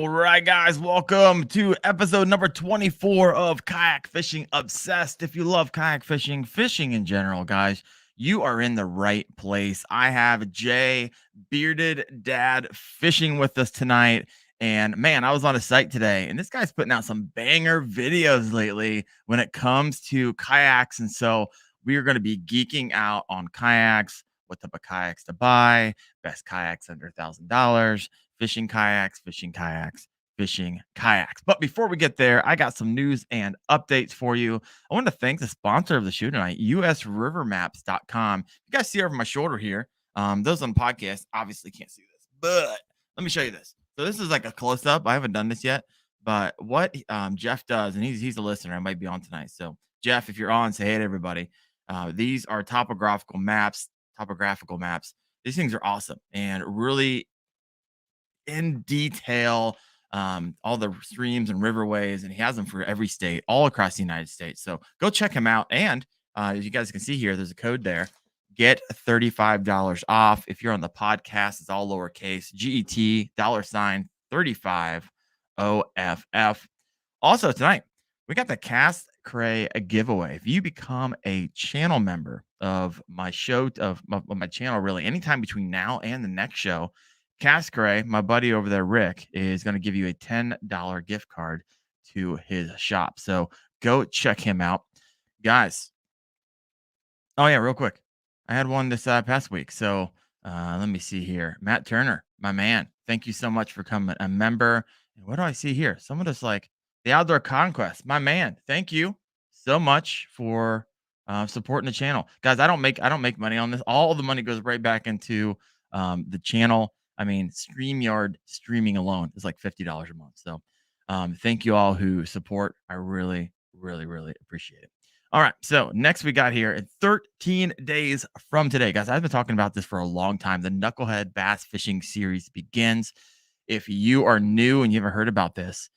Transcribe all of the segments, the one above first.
right, guys, welcome to episode number 24 of Kayak Fishing Obsessed. If you love kayak fishing, fishing in general, guys, you are in the right place. I have Jay, bearded dad, fishing with us tonight. And man, I was on a site today, and this guy's putting out some banger videos lately when it comes to kayaks. And so we are going to be geeking out on kayaks, what type of kayaks to buy, best kayaks under $1,000, fishing kayaks, fishing kayaks, fishing kayaks. But before we get there, I got some news and updates for you. I want to thank the sponsor of the show tonight, usrivermaps.com. You guys see over my shoulder here. Those on the podcast obviously can't see this, but let me show you this. So this is like a close up. I haven't done this yet, but what Jeff does, and he's a listener. I might be on tonight. So Jeff, if you're on, say hey to everybody. These are topographical maps. These things are awesome and really in detail, all the streams and riverways, and he has them for every state all across the United States. So go check him out. And as you guys can see here, there's a code there. Get $35 off. If you're on the podcast, it's all lowercase, GET, $35 OFF. Also tonight, we got the Cast Cray giveaway. If you become a channel member of my show, of my channel, really, anytime between now and the next show, Cast Cray, my buddy over there, Rick, is going to give you a $10 gift card to his shop. So go check him out. Guys. Oh, yeah, real quick. I had one this past week. So let me see here. Matt Turner, my man. Thank you so much for coming a member. And what do I see here? Someone just like the Outdoor Conquest, my man. Thank you so much for supporting the channel. Guys, I don't make money on this. All the money goes right back into the channel. I mean, StreamYard streaming alone is like $50 a month. So thank you all who support. I really, really, really appreciate it. All right. So next we got here in 13 days from today, guys, I've been talking about this for a long time. The Knucklehead Bass Fishing Series begins. If you are new and you haven't heard about this,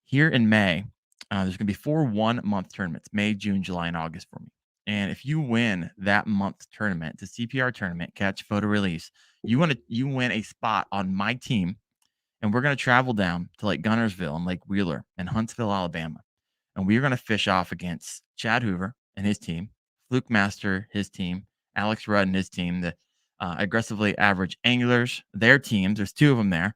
here in May, there's going to be 4 1-month tournaments, May, June, July, and August for me. And if you win that month tournament, the CPR tournament, catch, photo, release, you win a spot on my team, and we're going to travel down to Lake Gunnersville and Lake Wheeler and Huntsville, Alabama. And we're going to fish off against Chad Hoover and his team, Fluke Master, his team, Alex Rudd and his team, the Aggressively Average Anglers, their teams. There's 2 of them there.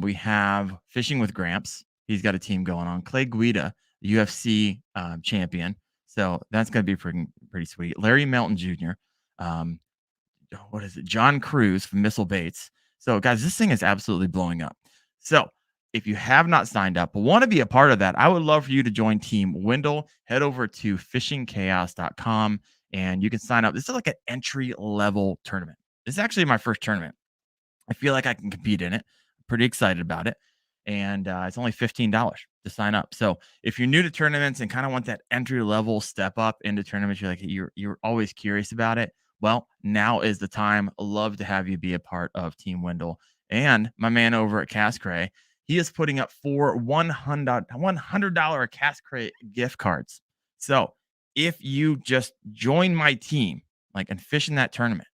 We have Fishing with Gramps. He's got a team going on. Clay Guida, the UFC champion. So that's going to be pretty sweet. Larry Melton Jr. What is it? John Cruz from Missile Baits. So, guys, this thing is absolutely blowing up. So, if you have not signed up but want to be a part of that, I would love for you to join Team Wendell. Head over to fishingchaos.com and you can sign up. This is like an entry-level tournament. This is actually my first tournament. I feel like I can compete in it. I'm pretty excited about it. And it's only $15 to sign up. So if you're new to tournaments and kind of want that entry-level step up into tournaments, you're always curious about it. Well, now is the time. Love to have you be a part of Team Wendell. And my man over at Cast Cray, he is putting up 4 $100 Cast Cray gift cards. So if you just join my team, and fish in that tournament,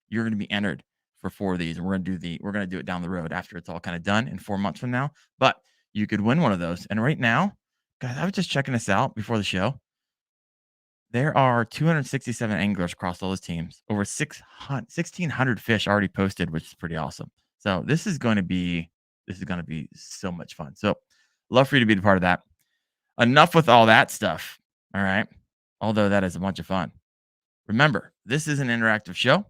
you're going to be entered for 4 of these. And we're going to do it down the road after it's all kind of done in 4 months from now. But you could win one of those. And right now, guys, I was just checking this out before the show. There are 267 anglers across all those teams, over 1,600 fish already posted, which is pretty awesome. So this is going to be so much fun. So love for you to be a part of that. Enough with all that stuff. All right. Although that is a bunch of fun. Remember, this is an interactive show.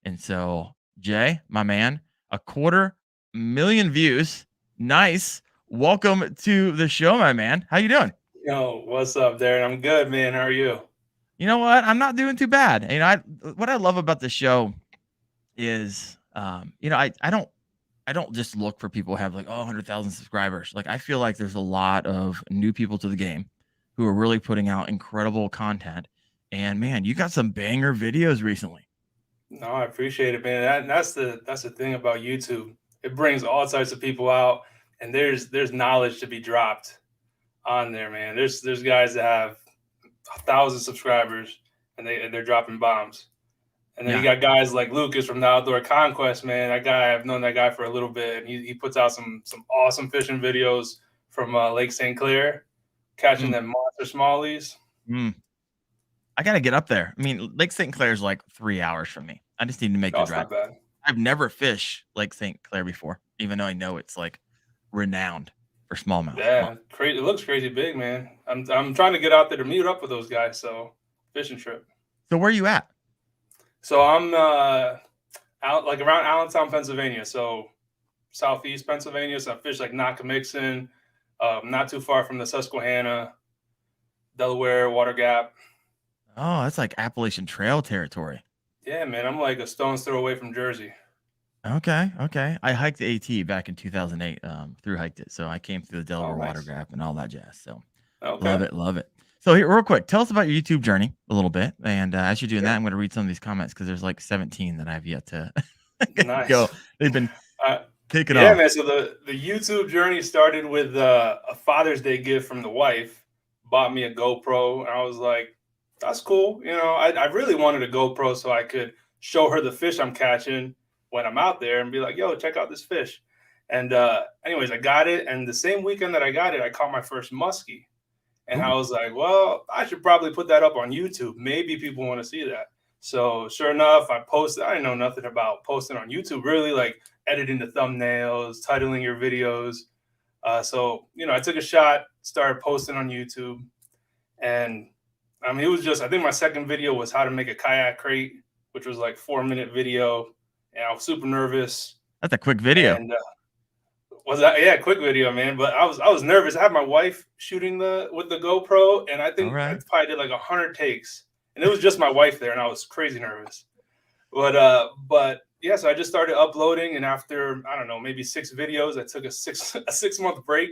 And so, Jay, my man, 250,000 views. Nice. Welcome to the show, my man. How you doing? Yo, what's up, Daren? I'm good, man. How are you? You know what? I'm not doing too bad. What I love about the show is, I don't just look for people who have 100,000 subscribers. I feel like there's a lot of new people to the game who are really putting out incredible content. And man, you got some banger videos recently. No, I appreciate it, man. That's the thing about YouTube. It brings all types of people out, and there's knowledge to be dropped on there, man. There's guys that have 1,000 subscribers, and they're dropping bombs. And then you got guys like Lucas from the Outdoor Conquest, man. That guy, I've known that guy for a little bit, and he puts out some awesome fishing videos from Lake St. Clair, catching them monster smallies. I gotta get up there. I mean, Lake St. Clair is like 3 hours from me. I just need to make the drive. Not bad. I've never fished Lake St. Clair before, even though I know it's like renowned for smallmouth. Yeah, crazy. It looks crazy big, man. I'm trying to get out there to meet up with those guys. So fishing trip. So where are you at? So I'm out like around Allentown, Pennsylvania. So southeast Pennsylvania. So I fish like Nockamixon, not too far from the Susquehanna, Delaware, Water Gap. Oh, that's like Appalachian Trail territory. Yeah, man. I'm like a stone's throw away from Jersey. Okay. I hiked the AT back in 2008. Through hiked it, so I came through the Delaware Water Gap and all that jazz. So love it. So here, real quick, tell us about your YouTube journey a little bit. And as you're doing that, I'm going to read some of these comments because there's like 17 that I've yet to go. They've been taken off. Yeah, man. So the YouTube journey started with a Father's Day gift from the wife. Bought me a GoPro, and I was like, that's cool. You know, I really wanted a GoPro so I could show her the fish I'm catching when I'm out there and be like, yo, check out this fish. And anyways, I got it. And the same weekend that I got it, I caught my first muskie. And I was like, well, I should probably put that up on YouTube. Maybe people want to see that. So sure enough, I posted. I didn't know nothing about posting on YouTube, really, like editing the thumbnails, titling your videos. So, you know, I took a shot, started posting on YouTube. And I mean, it was just, I think my second video was how to make a kayak crate, which was like 4-minute video. And I was super nervous. That's a quick video. And, quick video, man. But I was nervous. I had my wife shooting with the GoPro, and I think I probably did like 100 takes. And it was just my wife there, and I was crazy nervous. But yeah, so I just started uploading, and after, I don't know, maybe 6 videos, I took a 6-month break.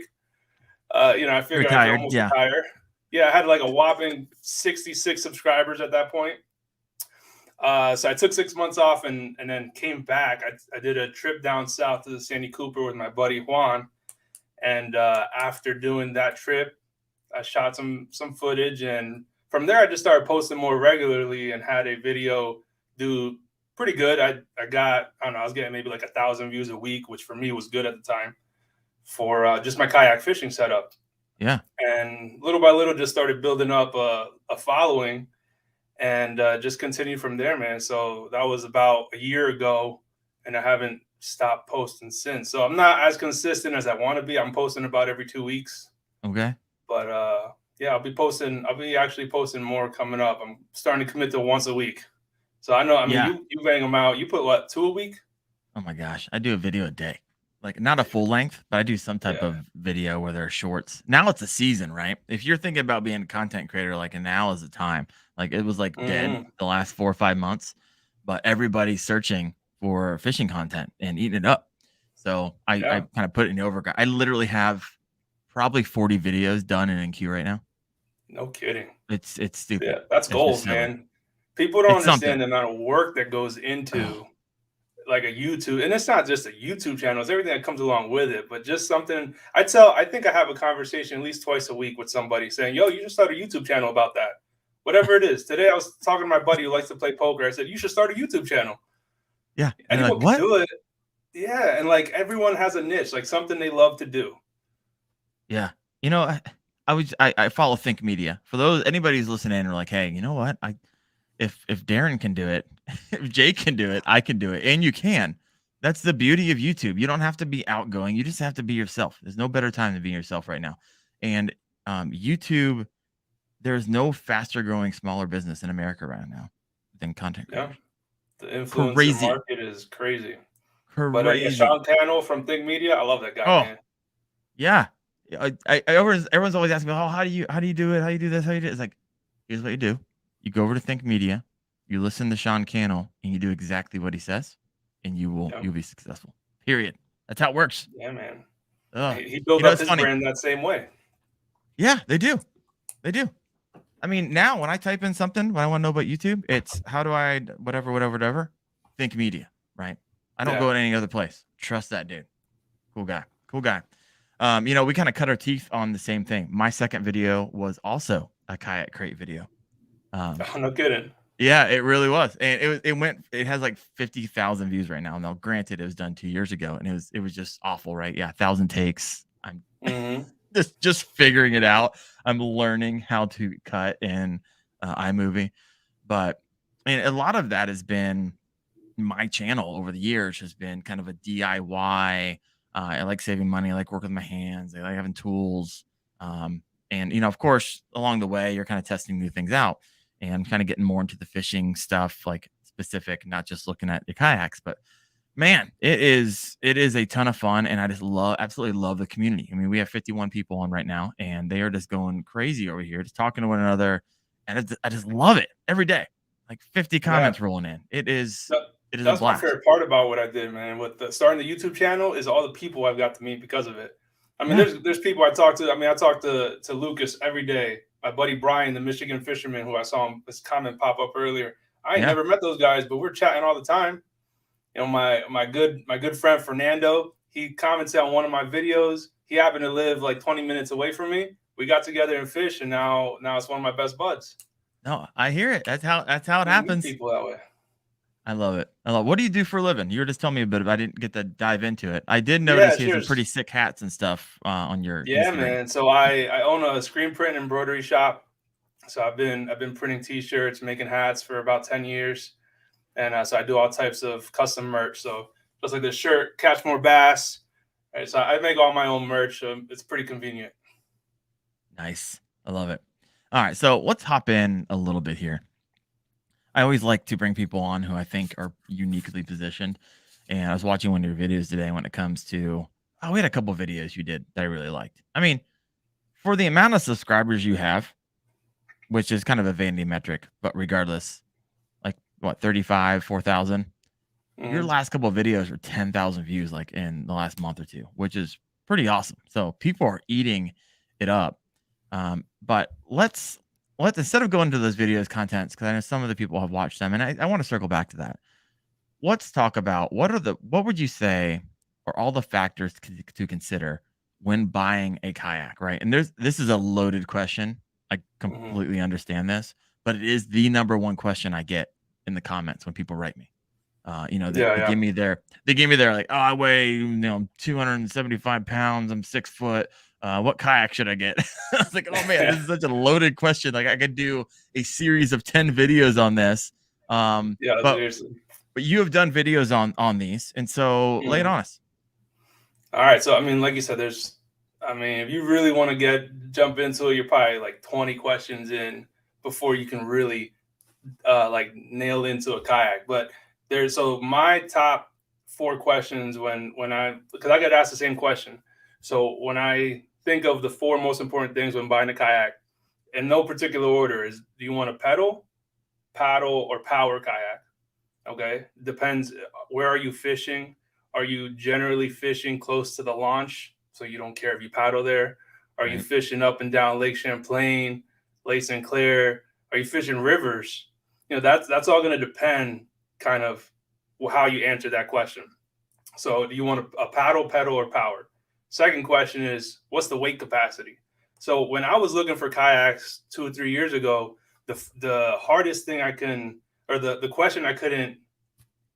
You know, I figured I was almost retire. Yeah, I had like a whopping 66 subscribers at that point. So I took 6 months off and then came back. I did a trip down south to the Sandy Cooper with my buddy Juan. And after doing that trip, I shot some footage. And from there, I just started posting more regularly and had a video do pretty good. I don't know, I was getting maybe like 1,000 views a week, which for me was good at the time for just my kayak fishing setup. Yeah. And little by little, just started building up a following. And just continued from there, man. So that was about a year ago, and I haven't stopped posting since. So I'm not as consistent as I want to be. I'm posting about every 2 weeks. Okay. But yeah, I'll be actually posting more coming up. I'm starting to commit to once a week. So I know, I mean, you bang them out. You put what, 2 a week? Oh my gosh. I do a video a day. Like not a full length, but I do some type of video where there are shorts. Now it's a season, right? If you're thinking about being a content creator, like now is the time. Like it was like dead the last 4 or 5 months, but everybody's searching for fishing content and eating it up. So I kind of put it in over. I literally have probably 40 videos done and in queue right now. No kidding. It's stupid. Yeah, that's gold, man. People don't understand the amount of work that goes into like a YouTube, and it's not just a YouTube channel, it's everything that comes along with it. But just something I think I have a conversation at least twice a week with somebody saying, yo, you should start a YouTube channel about that. Whatever it is. Today I was talking to my buddy who likes to play poker. I said, you should start a YouTube channel. Yeah. Anyone can do it. Yeah. And like everyone has a niche, like something they love to do. Yeah. You know, I follow Think Media. For anybody who's listening and are like, hey, you know what? If Daren can do it, if Jake can do it, I can do it. And you can. That's the beauty of YouTube. You don't have to be outgoing. You just have to be yourself. There's no better time to be yourself right now. And YouTube, there's no faster growing, smaller business in America right now than content creators. Yeah. The influencer market is crazy. But Sean Cannell from Think Media, I love that guy, man. Yeah. Everyone's always asking me, how do you do it? How do you do this? How do you do it? It's like, here's what you do. You go over to Think Media, you listen to Sean Cannell, and you do exactly what he says, and you'll be successful. Period. That's how it works. Yeah, man. He built up his brand that same way. Yeah, they do. They do. I mean, now when I type in something, when I want to know about YouTube, it's how do I whatever, Think Media, right? I don't go to any other place. Trust that dude. Cool guy. You know, we kind of cut our teeth on the same thing. My second video was also a kayak crate video. No kidding. Yeah, it really was. And it has like 50,000 views right now. Now, granted, it was done 2 years ago and it was just awful, right? Yeah, 1,000 takes. I'm Mm-hmm. just figuring it out. I'm learning how to cut in iMovie, but and a lot of that has been my channel over the years has been kind of a DIY. I like saving money. I like working with my hands. I like having tools. And of course, along the way, you're kind of testing new things out and kind of getting more into the fishing stuff, like specific, not just looking at your kayaks. But man, it is a ton of fun, and I just absolutely love the community. I mean, we have 51 people on right now, and they are just going crazy over here, just talking to one another, and I just love it every day. Like 50 Yeah. comments rolling in. It is a That's my blast. favorite part about what I did, man. With starting the YouTube channel is all the people I've got to meet because of it. I mean, Yeah, there's people I talk to. I mean, I talk to Lucas every day. My buddy Brian, the Michigan fisherman, who I saw his comment pop up earlier. I ain't yeah. never met those guys, but we're chatting all the time. You know, my good friend Fernando, he commented on one of my videos. He happened to live like 20 minutes away from me. We got together and fish, and now it's one of my best buds. No, I hear it. That's how it You meet happens. people that way. I love it. I love. What do you do for a living? You were just telling me a bit, but I didn't get to dive into it. I did Yeah, notice you had sure. some pretty sick hats and stuff on your Yeah, Instagram. man. So I own a screen print and embroidery shop. So I've been printing T-shirts, making hats for about 10 years, and so I do all types of custom merch. So just like this shirt, catch more bass. Right, so I make all my own merch. It's pretty convenient. Nice. I love it. All right, so let's hop in a little bit here. I always like to bring people on who I think are uniquely positioned. And I was watching one of your videos today when it comes to, we had a couple videos you did that I really liked. I mean, for the amount of subscribers you have, which is kind of a vanity metric, but regardless, like what, 35, 4,000? Your Mhm. last couple of videos are 10,000 views like in the last month or two, which is pretty awesome. So people are eating it up. But let's instead of going to those videos contents, because I know some of the people have watched them, and I want to circle back to that. Let's talk about what would you say are all the factors to consider when buying a kayak, right? And this is a loaded question. I Mhm. completely understand this, but it is the number one question I get in the comments when people write me. They, Yeah, they yeah. give me their like, oh, I weigh 275 pounds. I'm 6 foot. What kayak should I get? I was like, oh man, this is such a loaded question. Like I could do a series of 10 videos on this. Yeah, But seriously. you have done videos on these, and so lay it Mhm. on us. All right. So I mean, like you said, if you really want to jump into it, you're probably like 20 questions in before you can really like nail into a kayak. But so my top four questions because I get asked the same question. So when I think of the four most important things when buying a kayak, in no particular order, is do you want to pedal, paddle, or power kayak? Okay, depends. Where are you fishing? Are you generally fishing close to the launch, so you don't care if you paddle there? Are you Right. fishing up and down Lake Champlain, Lake St. Clair? Are you fishing rivers? That's all going to depend kind of how you answer that question. So, do you want a paddle, pedal, or power? Second question is, what's the weight capacity? So, when I was looking for kayaks 2 or 3 years ago, the hardest thing or the question I couldn't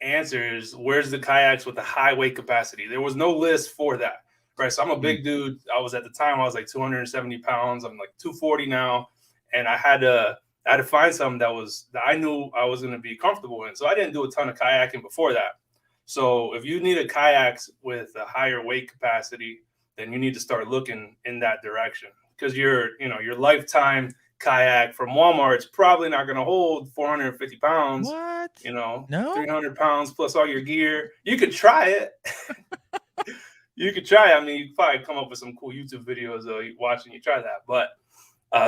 answer is, where's the kayaks with the high weight capacity? There was no list for that, right? So I'm a Mm. big dude. I was like 270 pounds. I'm like 240 now, and I had to find something that I knew I was going to be comfortable in. So I didn't do a ton of kayaking before that. So if you need a kayaks with a higher weight capacity, then you need to start looking in that direction, because your lifetime kayak from Walmart is probably not going to hold 450 pounds. What? No. 300 pounds plus all your gear. You could try it. You could try it. I mean, you could probably come up with some cool YouTube videos watching you try that. But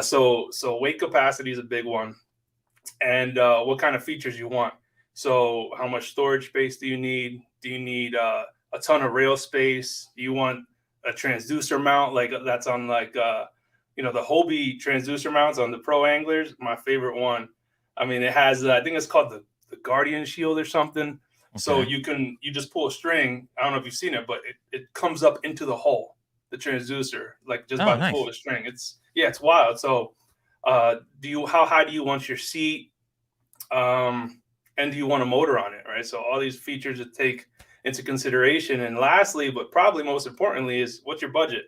so weight capacity is a big one, and what kind of features you want. So how much storage space do you need? Do you need a ton of rail space? Do you want a transducer mount like that's on the Hobie transducer mounts on the pro anglers? My favorite one. I mean, it has I think it's called the Guardian Shield or something. So Okay. you just pull a string. I don't know if you've seen it, but it comes up into the hole, the transducer, like just by Oh, the pull of nice. the string. It's wild. So how high do you want your seat? And do you want a motor on it, right? So all these features to take into consideration. And lastly, but probably most importantly, is what's your budget?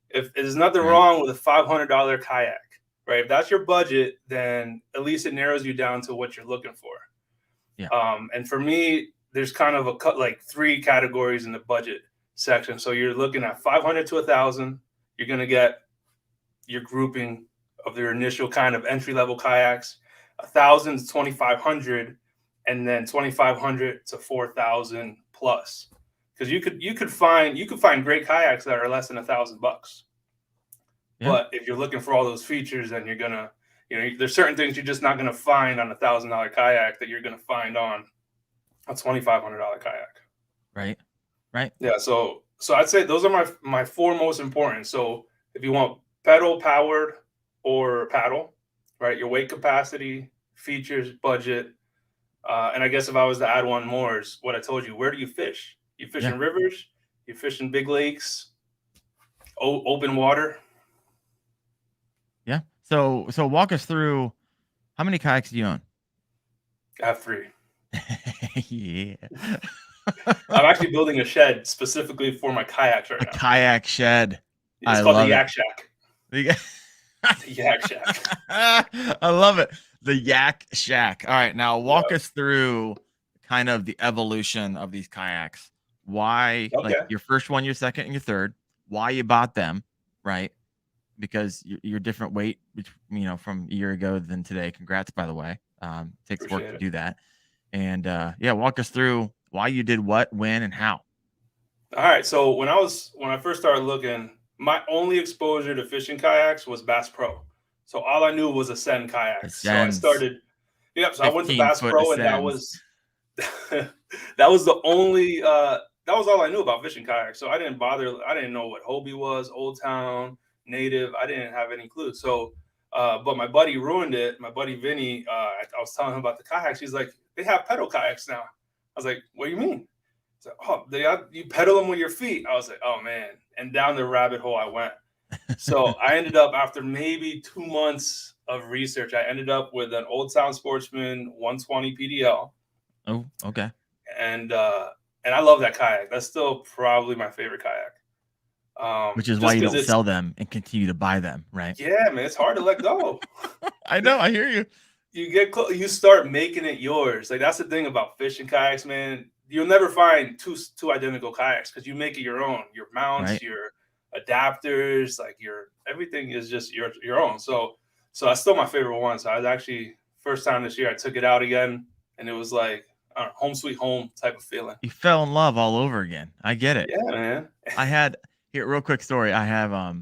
If there's nothing wrong with a $500 kayak, right? If that's your budget, then at least it narrows you down to what you're looking for. Yeah. And for me, there's kind of like 3 categories in the budget section. So you're looking at 500 to 1,000. You're going to get your grouping of your initial kind of entry level kayaks. 1,000 to 2,500, and then 2,500 to 4,000 plus. Because you could find great kayaks that are less than $1,000. Yeah. But if you're looking for all those features, then you're gonna, there's certain things you're just not gonna find on $1,000 kayak that you're gonna find on a $2,500 kayak. Right. Yeah. So I'd say those are my 4 most important. So if you want pedal powered or paddle, right? Your weight capacity, features, budget, and I guess if I was to add one more, is what I told you. Where do you fish? You fish in rivers. You fish in big lakes. Open water. Yeah. So walk us through, how many kayaks do you own? I have 3. Yeah. I'm actually building a shed specifically for my kayaks right now. A kayak shed. It's called the Yak Shack. The Yak Shack. I love it. The Yak Shack. All right. Now walk us through kind of the evolution of these kayaks. Why, like your first one, your second, and your third, why you bought them, right? Because you're different weight, from a year ago than today. Congrats, by the way. Takes work to do that. And walk us through why you did what, when, and how. All right. So when I first started looking, my only exposure to fishing kayaks was Bass Pro. So all I knew was Ascend kayaks. So I started. Yep. So I went to Bass Pro, and that was the only. That was all I knew about fishing kayaks. So I didn't bother. I didn't know what Hobie was, Old Town, Native. I didn't have any clue. So, but my buddy ruined it. My buddy Vinny. I was telling him about the kayaks. He's like, they have pedal kayaks now. I was like, what do you mean? He's like, you pedal them with your feet. I was like, oh man. And down the rabbit hole I went. So I ended up, after maybe 2 months of research, I ended up with an Old Town Sportsman 120 PDL. Oh, okay. And I love that kayak. That's still probably my favorite kayak. Which is why you don't sell them and continue to buy them, right? Yeah, man, it's hard to let go. I know, I hear you. You get close, you start making it yours. Like, that's the thing about fishing kayaks, man. You'll never find two identical kayaks because you make it your own. Your mounts, your adapters, like everything is just your own. So that's still my favorite one. So I was actually, first time this year, I took it out again, and it was like, I don't know, home sweet home type of feeling. You fell in love all over again. I get it. Yeah, man. I had here, real quick story. I have I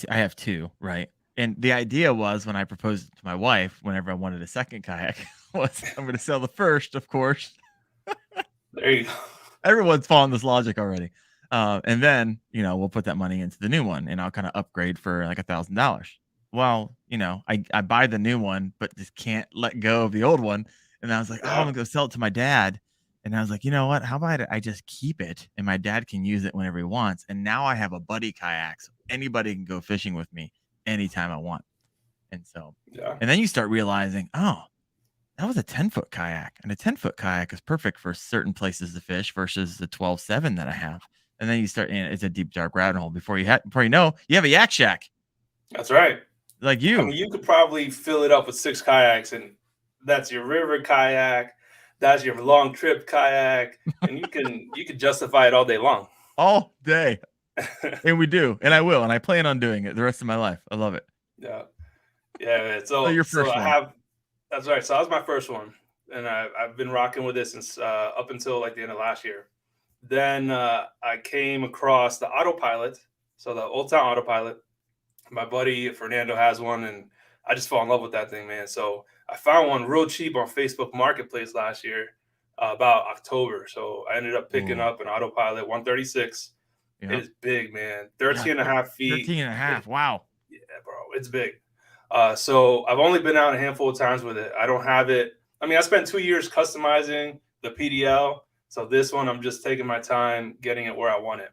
have 2, right? And the idea was, when I proposed to my wife, whenever I wanted a second kayak, was I'm going to sell the first, of course. There you go. Everyone's following this logic already. And then, we'll put that money into the new one, and I'll kind of upgrade for like $1,000. Well, I buy the new one, but just can't let go of the old one. And I was like, I'm going to go sell it to my dad. And I was like, you know what? How about I just keep it, and my dad can use it whenever he wants. And now I have a buddy kayak, so anybody can go fishing with me anytime I want. And so, and then you start realizing, that was a 10-foot kayak, and a 10-foot kayak is perfect for certain places to fish versus the 12.7 that I have. And then you start, it's a deep, dark rabbit hole before you know, you have a Yak Shack. That's right. Like you. I mean, you could probably fill it up with 6 kayaks, and that's your river kayak. That's your long trip kayak, and you can justify it all day long. All day. And we do, and I will, and I plan on doing it the rest of my life. I love it. Yeah, man. So your first one. That's right. So that was my first one, and I've been rocking with it since up until like the end of last year. Then I came across the Autopilot, so the Old Town Autopilot. My buddy Fernando has one, and I just fell in love with that thing, man. So I found one real cheap on Facebook Marketplace last year, about October. So I ended up picking up an Autopilot 136. It is big, man. 13 and a half feet. 13 and a half. Wow. Yeah, bro. It's big. So I've only been out a handful of times with it. I don't have it. I mean, I spent 2 years customizing the PDL. So this one, I'm just taking my time getting it where I want it.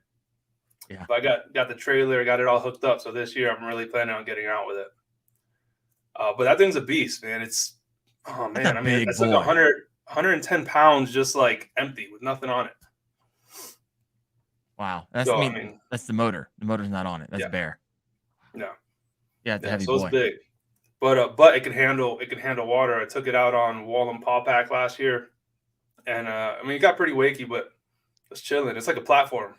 Yeah. But I got the trailer, got it all hooked up. So this year, I'm really planning on getting out with it. But that thing's a beast, man. It's Oh That's a man, I mean big that's like boy. 110 pounds just like empty with nothing on it. Wow. That's, I So I mean, mean, that's the motor. The motor's not on it. That's yeah, bare. yeah, Yeah, it's a yeah. heavy So it's boy. big, but it can handle water. I took it out on Wall and Paw Pack last year, and I mean it got pretty wakey, but it's chilling. It's like a platform.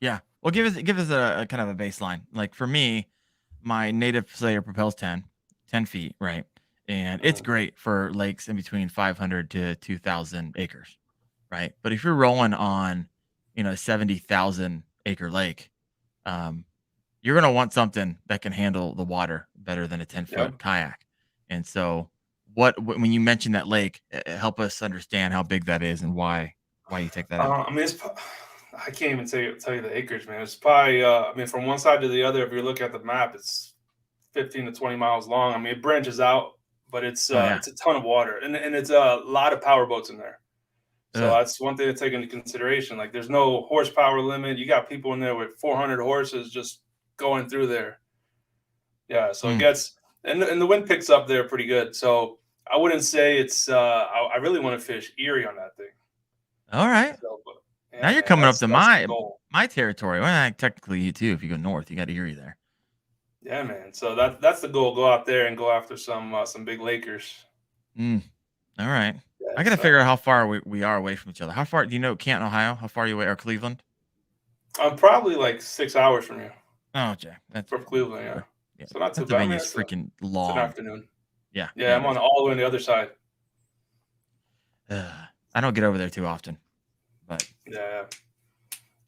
Yeah. Well, give us a kind of a baseline. Like for me, my native Slayer propels 10 feet, right? And it's Mhm. great for lakes in between 500 to 2,000 acres, right? But if you're rolling on, 70,000 acre lake, um, you're gonna want something that can handle the water better than a 10-foot Yeah. kayak. And so, when you mentioned that lake, help us understand how big that is and why you take that out. I mean, I can't even tell you the acreage, man. It's probably, I mean, from one side to the other, if you look at the map, it's 15 to 20 miles long. I mean, it branches out, but Oh yeah. it's a ton of water, and it's a lot of power boats in there. So Ugh. that's one thing to take into consideration. Like, there's no horsepower limit. You got people in there with 400 horses just going through there. Yeah, so it Mm. gets and the wind picks up there pretty good. So I wouldn't say it's. I really want to fish Erie on that thing. All right. So, but, Now yeah, you're man, coming up to that's the my goal. my territory. Well, technically you too. If you go north, you got Erie there. Yeah, man. So that's the goal. Go out there and go after some big Lakers. Mm. All right. I Yeah. got to figure So out how far we are away from each other. How far do you know Canton, Ohio? How far are you away? Or Cleveland? I'm probably like 6 hours from you, Oh, okay. That's from okay. Not Cleveland. too Yeah. far. Yeah. So not too bad. I mean, Pennsylvania's freaking it's an long. afternoon. Yeah. Yeah, Yeah, I'm it on is. all the way on the other side. I don't get over there too often, but Yeah.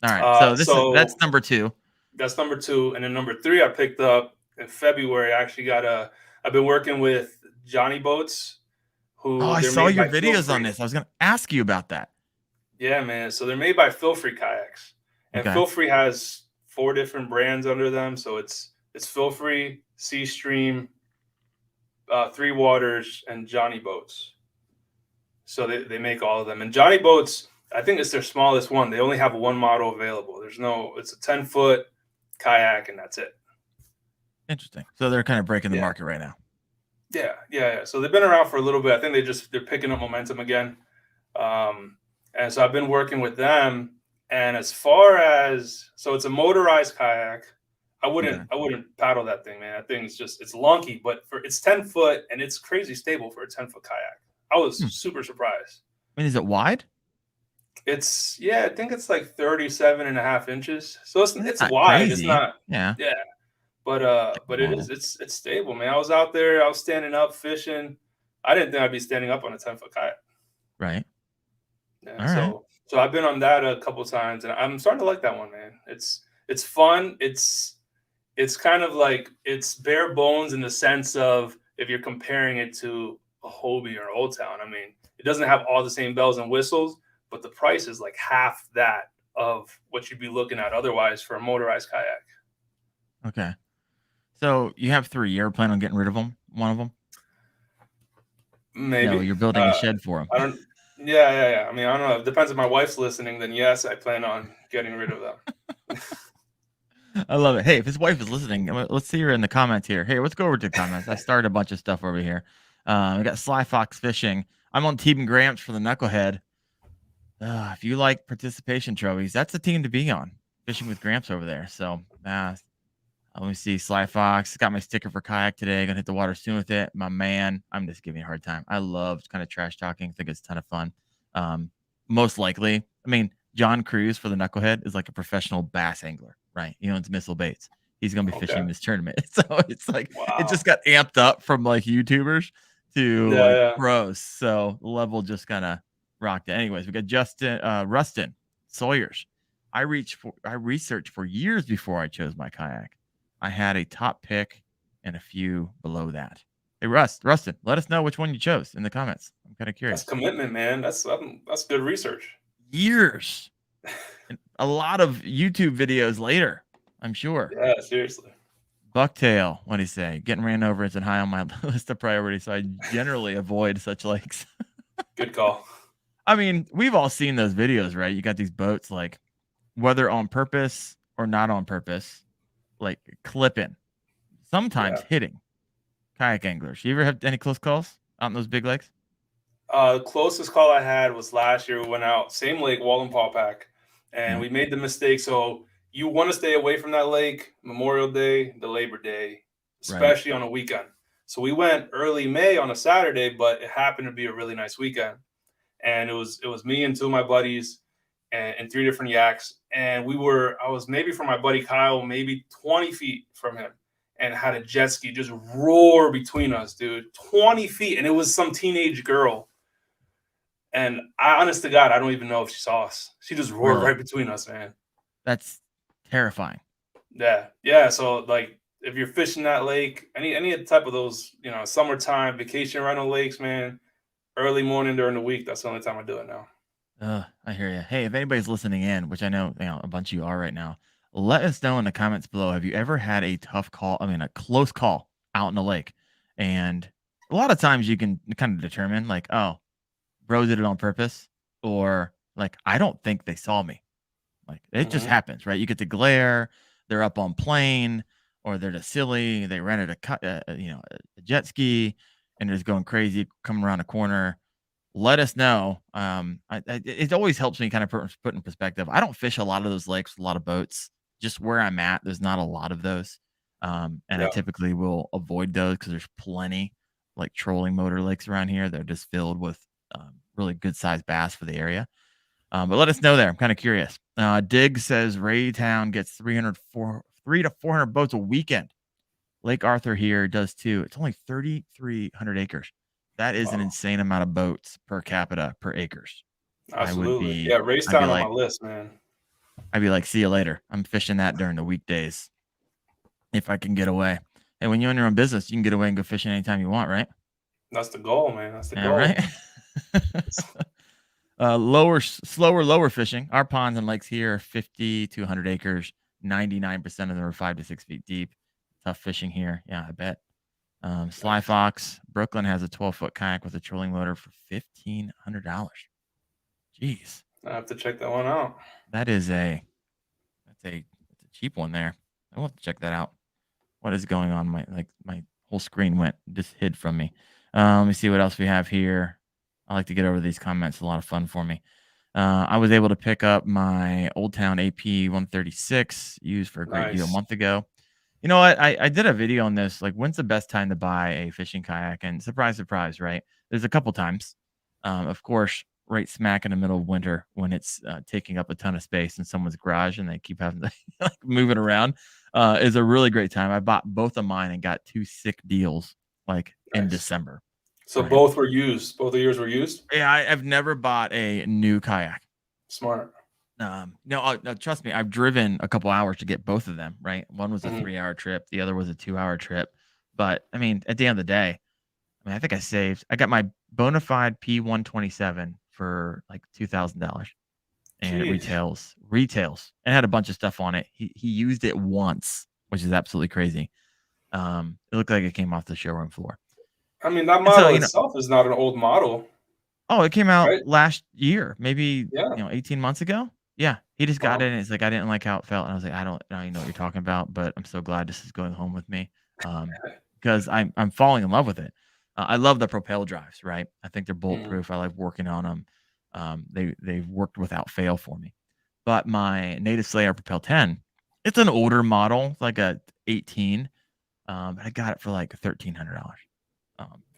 all right. Yeah. So that's So number two. that's number two, and then number three I picked up in February. I actually got a. I've been working with Johnny Boats, Oh, who I they're saw made your by Feel videos on Free. this. I was gonna ask you about that. Yeah, man. So they're made by Feel Free Kayaks, and Okay. Feel Free has four different brands under them. So it's Feel Free, Sea Stream, Three Waters, and Johnny Boats. So they make all of them. And Johnny Boats, I think it's their smallest one. They only have one model available. It's a 10-foot kayak, and that's it. Interesting. So they're kind of breaking the Yeah. market right now. Yeah. So they've been around for a little bit. I think they're picking up momentum again. And so I've been working with them. And as far as so it's a motorized kayak. I Okay. wouldn't paddle that thing, man. That thing is it's lunky, but it's 10 foot and it's crazy stable for a 10-foot kayak. I was Hmm. super surprised. I mean, is it wide? I think it's like 37 and a half inches. So That's it's not wide. It's crazy. not, Yeah. yeah. Like But normal. it's stable, man. I was out there, I was standing up fishing. I didn't think I'd be standing up on a 10-foot kayak. Right. Yeah. All right. So I've been on that a couple times and I'm starting to like that one, man. It's fun. It's kind of like it's bare bones in the sense of if you're comparing it to a Hobie or Old Town. I mean, it doesn't have all the same bells and whistles, but the price is like half that of what you'd be looking at otherwise for a motorized kayak. Okay. So you have three. You're planning on getting rid of them? One of them? No, Maybe. you're building a shed for I them. don't. Yeah. I mean, I don't know. If it depends if my wife's listening. Then yes, I plan on getting rid of them. I love it. Hey, if his wife is listening, let's see her in the comments here. Hey, let's go over to the comments. I started a bunch of stuff over here. We got Sly Fox Fishing. I'm on Team Gramps for the Knucklehead. If you like participation trophies, that's the team to be on. Fishing with Gramps over there. So, let me see. Sly Fox got my sticker for kayak today. Gonna hit the water soon with it. My man, I'm just giving you a hard time. I love kind of trash talking. Think it's a ton of fun. Most likely, I mean, John Cruz for the Knucklehead is like a professional bass angler, right? He owns Missile Baits. He's gonna be fishing Okay. this tournament. So it's like it Wow. just got amped up from like YouTubers to Yeah. like Yeah. pros. So the level just kind of rocked it. Anyways, we got Rustin Sawyers. I researched for years before I chose my kayak. I had a top pick and a few below that. Hey, Rustin, let us know which one you chose in the comments. I'm kind of That's curious. commitment, man. That's good research. Years and a lot of YouTube videos later, I'm sure. Yeah. Seriously. Bucktail, what do you say? Getting ran over isn't high on my list of priorities, so I generally avoid such lakes. Good call. I mean, we've all seen those videos, right? You got these boats, like whether on purpose or not on purpose, like clipping, sometimes Yeah. hitting kayak anglers. You ever have any close calls? out in those big lakes? The closest call I had was last year. We went out, same lake, Walden Pack, and Yeah. we made the mistake. So you want to stay away from that lake Memorial Day, the Labor Day, Right. especially on a weekend. So we went early May on a Saturday, but it happened to be a really nice weekend. And it was me and two of my buddies and three different yaks. And I was maybe from my buddy Kyle, maybe 20 feet from him, and had a jet ski just roar between us, dude. 20 feet. And it was some teenage girl. And I, honest to God, I don't even know if she saw us. She just roared Really? right between us, man. That's terrifying. Yeah. Yeah. So like if you're fishing that lake, any type of those, summertime vacation rental lakes, man, early morning during the week, that's the only time I do it now. I hear you. Hey, if anybody's listening in, which I know, a bunch of you are right now, let us know in the comments below. Have you ever had a tough call? I mean, a close call out in the lake? And a lot of times you can kind of determine, like, oh, bro did it on purpose, or like, I don't think they saw me. Like, it just Hmm. happens, right? You get the glare, they're up on plane, or they're just silly. They rented a jet ski, and they're just going crazy, coming around a corner. Let us know. It always helps me kind of put in perspective. I don't fish a lot of those lakes with a lot of boats. Just where I'm at, there's not a lot of those, and I Yeah. typically will avoid those because there's plenty like trolling motor lakes around here. They're just filled with really good sized bass for the area. But let us know there. I'm kind of curious. Dig says Raytown gets 3 to 400 boats a weekend. Lake Arthur here does too. It's only 3,300 acres. That is an Wow. insane amount of boats per capita per acres. I would Absolutely. be, Yeah. I'd be Racetown on my like, list, man. see you later. I'm fishing that during the weekdays if I can get away. And when you own your own business, you can get away and go fishing anytime you want, right? That's the goal, man. That's the Yeah, right. goal. Slower, lower fishing. Our ponds and lakes here are 50 to 100 acres. 99% of them are 5 to 6 feet deep. Tough fishing here. Yeah, I bet. Sly Nice. Fox, Brooklyn has a 12-foot kayak with a trolling motor for $1,500. Jeez, I have to check that one out. that is that's a cheap one there. I will have to check that out. What is going on? My whole screen just hid from me. Let me see what else we have here. I like to get over these comments. It's a lot of fun for me. I was able to pick up my Old Town AP 136 used for a great deal a Nice. month ago. You know what? I did a video on this. Like, when's the best time to buy a fishing kayak? And surprise, surprise, right? There's a couple times. Of course, right smack in the middle of winter when it's taking up a ton of space in someone's garage and they keep having to like move it around is a really great time. I bought both of mine and got 2 sick deals like in Nice. December, So right? both were used. Both of yours were used. Yeah, I've never bought a new kayak. Smart. No, no, trust me, I've driven a couple hours to get both of them, right? One was a Hmm. 3-hour trip, the other was a 2-hour trip. But I mean, at the end of the day, I mean, I think I got my bona fide P127 for like $2,000 and it Jeez. retails and had a bunch of stuff on it. He used it once, which is absolutely crazy. It looked like it came off the showroom floor. I mean, that And so, model itself is not an old model, oh, it came out right? last year, maybe, Yeah. 18 months ago? Yeah, he just got Wow. it, and it's like, "I didn't like how it felt," and I was like, I don't even know what you're talking about, but I'm so glad this is going home with me, because I'm falling in love with it. I love the propel drives, right? I think they're Mhm. bulletproof, I like working on them. They've worked without fail for me. But my Native Slayer Propel 10, it's an older model, it's like a 18, but I got it for, like, $1,300,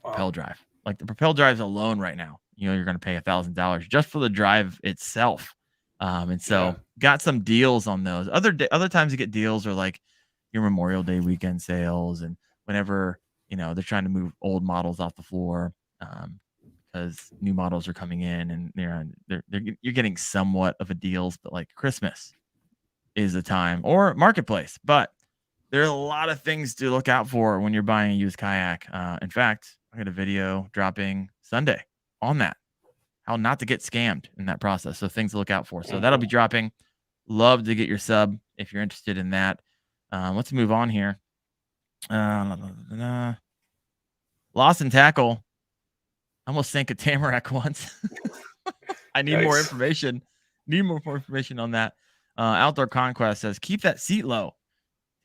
propel Wow. drive. Like, the propel drives alone right now, you're gonna pay $1,000 just for the drive itself. And Yeah. so got some deals on those. Other times you get deals are like your Memorial Day weekend sales and whenever, they're trying to move old models off the floor, because new models are coming in and you're getting somewhat of a deals, but like Christmas is the time or marketplace. But there's a lot of things to look out for when you're buying a used kayak. In fact, I got a video dropping Sunday on that, how not to get scammed in that process. So things to look out for. So that'll be Mhm. dropping. Love to get your sub if you're interested in that. Let's move on here. Lost and tackle. Almost sank a Tamarack once. I need more Yikes. information. Need more information on that. Outdoor Conquest says, keep that seat low.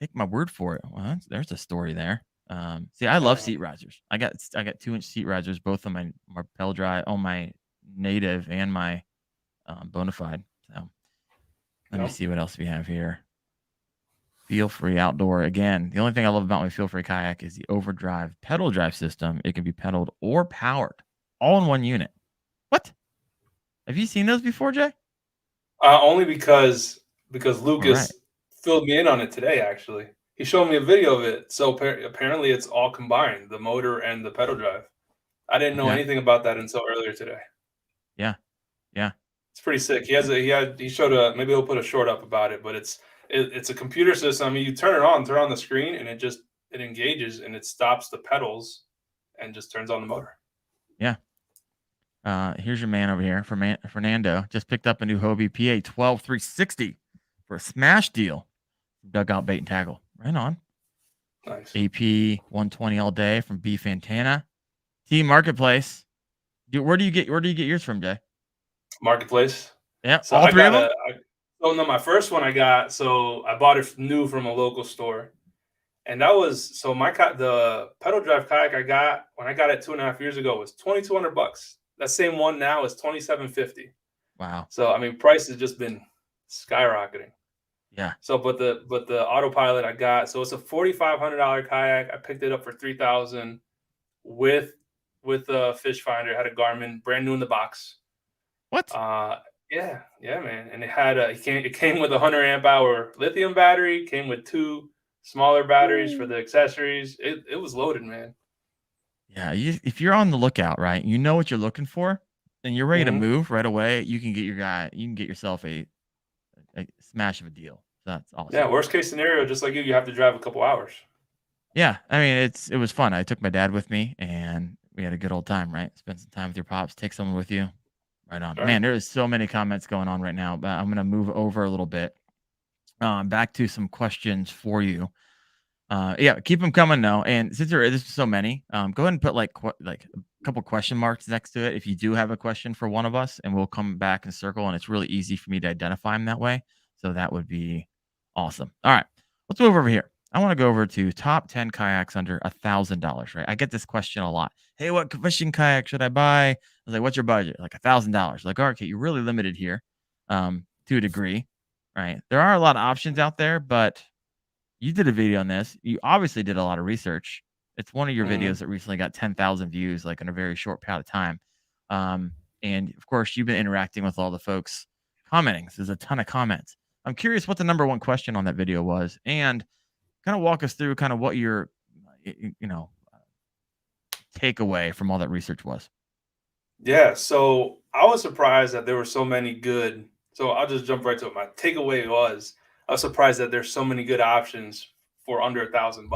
Take my word for it. Well, there's a story there. See, I love seat risers. I got 2-inch seat risers, both on my pedal drive, on my native and my Bonafide. So let me see what else we have here. Feel Free Outdoor. Again, the only thing I love about my Feel Free kayak is the Overdrive pedal drive system. It can be pedaled or powered all in one unit. What? Have you seen those before, Jay? Only because Lucas filled me in on it today. Actually, he showed me a video of it. So apparently, it's all combined, the motor and the pedal drive. I didn't know anything about that until earlier today. Yeah, it's pretty sick. He showed maybe he'll put a short up about it, but it's a computer system. I mean, you turn on the screen, and it engages and it stops the pedals, and just turns on the motor. Yeah. Here's your man over here, Fernando. Just picked up a new Hobie PA12 360 for a smash deal. Dugout Bait and Tackle. Right on. Nice. AP 120 all day from B Fantana. Team Marketplace. Where do you get yours from, Jay? Marketplace. Yeah, so all three of them? No, my first one I bought it new from a local store. And that was the pedal drive kayak I got when I got it 2.5 years ago was $2,200. That same one now is $2,750. Wow. So I mean, price has just been skyrocketing. Yeah. So but the Autopilot I got, so it's a $4,500 kayak. I picked it up for $3,000 with a fish finder. Had a Garmin, brand new in the box. What? Yeah, man. And it had it came with a 100 amp hour lithium battery. Came with 2 smaller batteries for the accessories. It was loaded, man. Yeah, if you're on the lookout, right, you know what you're looking for, and you're ready to move right away. You can get yourself a smash of a deal. So that's awesome. Yeah, worst case scenario, just like you have to drive a couple hours. Yeah, I mean it was fun. I took my dad with me, and we had a good old time. Right, spend some time with your pops. Take someone with you. Right on. Right. Man, there is so many comments going on right now, but I'm gonna move over a little bit. Back to some questions for you. Yeah, keep them coming though. And since there's so many, go ahead and put like a couple question marks next to it if you do have a question for one of us, and we'll come back in circle. And it's really easy for me to identify them that way. So that would be awesome. All right, let's move over here. I want to go over to top 10 kayaks under $1,000. Right? I get this question a lot. Hey, what fishing kayak should I buy? I was like, what's your budget? Like $1,000. Like, okay, you're really limited here, to a degree, right? There are a lot of options out there, but you did a video on this. You obviously did a lot of research. It's one of your videos that recently got 10,000 views, like in a very short period of time. And of course, you've been interacting with all the folks commenting. So there's a ton of comments. I'm curious what the number one question on that video was, and kind of walk us through kind of what your, takeaway from all that research was. Yeah, so I was surprised that there were so many good. So I'll just jump right to it. My takeaway was I was surprised that there's so many good options for under $1,000,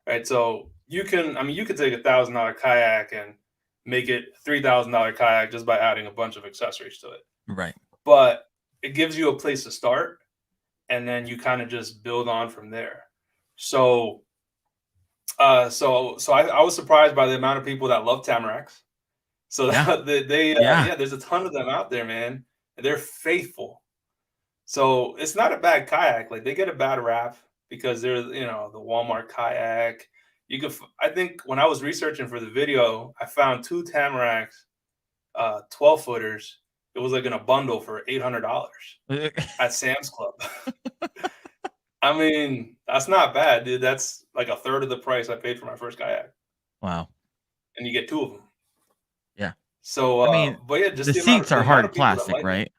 right? So you could take $1,000 kayak and make it $3,000 kayak just by adding a bunch of accessories to it, right? But it gives you a place to start, and then you kind of just build on from there. So, I was surprised by the amount of people that love Tamaracks. So there's a ton of them out there, man. They're faithful. So it's not a bad kayak. Like they get a bad rap because they're, the Walmart kayak. I think when I was researching for the video, I found 2 Tamaracks, 12-footers. It was like in a bundle for $800 at Sam's Club. I mean, that's not bad, dude. That's like a third of the price I paid for my first kayak. Wow. And you get 2 of them. Yeah. So, I mean, but yeah, just the seats are hard plastic, right?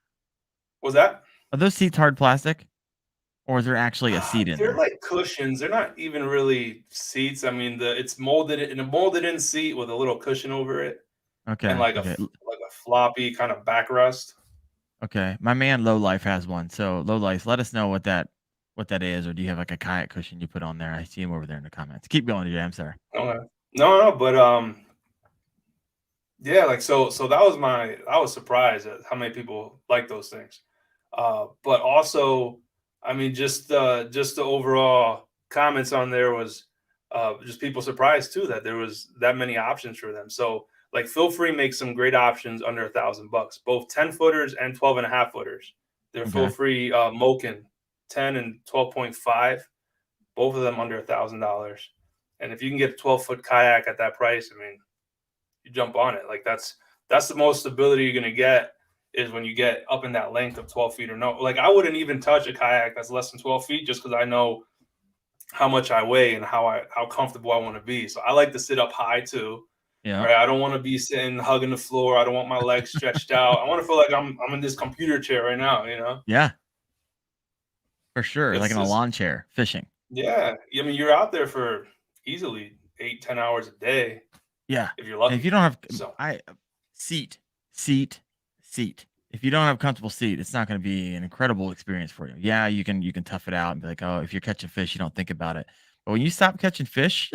What's that? Are those seats hard plastic, or is there actually a seat in there? They're like cushions. They're not even really seats. I mean, it's molded in a molded-in seat with a little cushion over it. Okay. And like a floppy kind of backrest. Okay, my man Low Life has one. So Low Life, let us know what that is, or do you have like a kayak cushion you put on there? I see him over there in the comments. Keep going, Jay. I'm sorry. Okay. No, but yeah, like so that was I was surprised at how many people like those things. But also, I mean, just the overall comments on there was just people surprised too that there was that many options for them. So like Feel Free makes some great options under $1,000, both 10-footers and 12.5-footers. They're Feel Free Moken 10 and 12.5, both of them under $1,000. And if you can get a 12-foot kayak at that price, I mean, you jump on it. Like that's the most stability you're gonna get is when you get up in that length of 12 feet or no. Like I wouldn't even touch a kayak that's less than 12 feet just because I know how much I weigh and how comfortable I want to be. So I like to sit up high too. Yeah. Right. I don't want to be sitting hugging the floor. I don't want my legs stretched out. I want to feel like I'm in this computer chair right now, you know? Yeah. For sure. Like It's in a just, lawn chair fishing. yeah. I mean, you're out there for easily 8-10 hours a day. Yeah. If you're And lucky. if you don't have So seat. If you don't have a comfortable seat, it's not going to be an incredible experience for you. Yeah, you can tough it out and be like, oh, if you're catching fish, you don't think about it. But when you stop catching fish,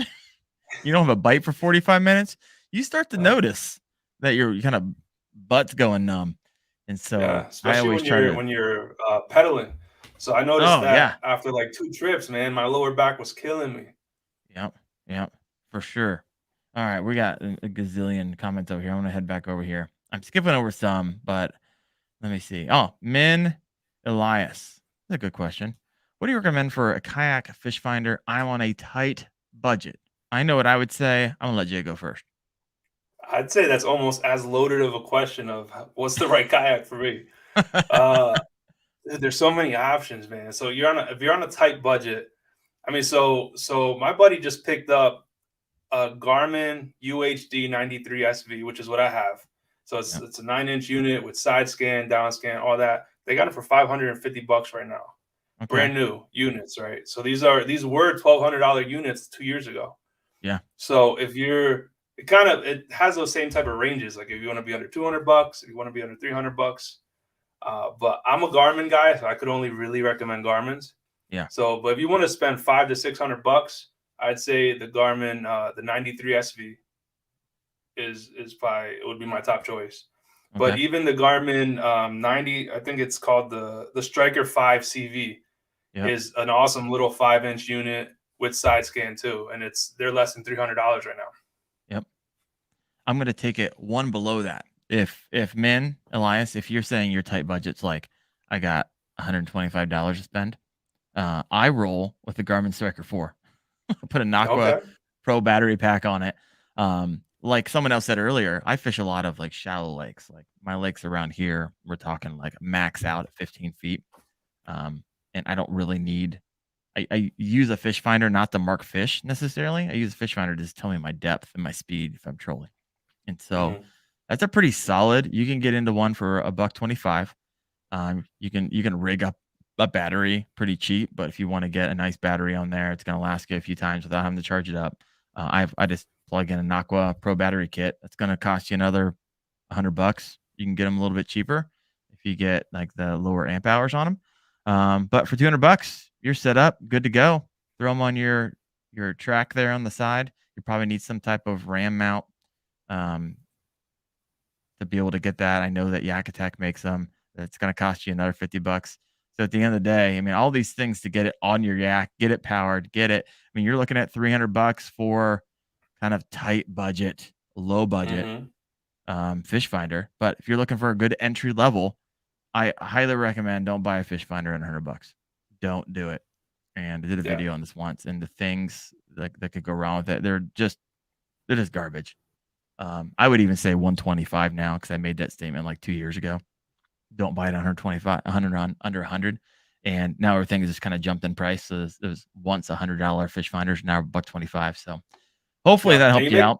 you don't have a bite for 45 minutes, you start to notice that your kind of butt's going numb. And so yeah, I especially always try to. when you're pedaling. So I noticed Oh yeah, that after like 2 trips, man, my lower back was killing me. yep, for sure. All right, we got a gazillion comments over here. I'm gonna head back over here. I'm skipping over some, but let me see. Oh, Elias. That's a good question. What do you recommend for a kayak fish finder? I'm on a tight budget. I know what I would say. I'm gonna let Jay go first. I'd say that's almost as loaded of a question of what's the right kayak for me. Uh, there's so many options, man. So if you're on a tight budget, I mean, so my buddy just picked up a Garmin UHD 93 SV, which is what I have. So it's a 9-inch unit with side scan, down scan, all that. They got it for $550 right now. Okay. Brand new units, right? So these were $1,200 units 2 years ago. Yeah. So it has those same type of ranges. Like if you want to be under $200, if you want to be under $300. But I'm a Garmin guy, so I could only really recommend Garmin's. Yeah. So, but if you want to spend $500 to $600, I'd say the Garmin, the 93 SV is probably, it would be my top choice. Okay. But even the Garmin 90, I think it's called the Striker 5 CV, is an awesome little 5-inch unit with side scan too, and they're less than $300 right now. Yep. I'm gonna take it one below that. If Elias, if you're saying your tight budget's like I got $125 to spend, I roll with the Garmin Striker 4. Put a Aqua Pro battery pack on it. Like someone else said earlier, I fish a lot of like shallow lakes. Like my lakes around here, we're talking like max out at 15 feet. And I don't really need. I use a fish finder not to mark fish necessarily. I use a fish finder to just tell me my depth and my speed if I'm trolling. And so that's a pretty solid. You can get into one for $125. You can rig up a battery pretty cheap, but if you want to get a nice battery on there, it's going to last you a few times without having to charge it up. I just plug in an Aqua Pro battery kit. That's going to cost you another $100. You can get them a little bit cheaper if you get like the lower amp hours on them. But for $200, you're set up, good to go. Throw them on your track there on the side. You probably need some type of ram mount to be able to get that. I know that Yak Attack makes them. That's going to cost you another $50. So at the end of the day, I mean, all these things to get it on your yak, get it powered, get it. I mean, you're looking at $300 for kind of tight budget, low budget fish finder. But if you're looking for a good entry level, I highly recommend don't buy a fish finder at $100. Don't do it. And I did a video on this once, and the things that could go wrong with it, they're just garbage. I would even say $125 now because I made that statement like 2 years ago. Don't buy it at $125, under $100, and now everything has just kind of jumped in price. So it was once $100 fish finders, now $125. So hopefully that helped you out.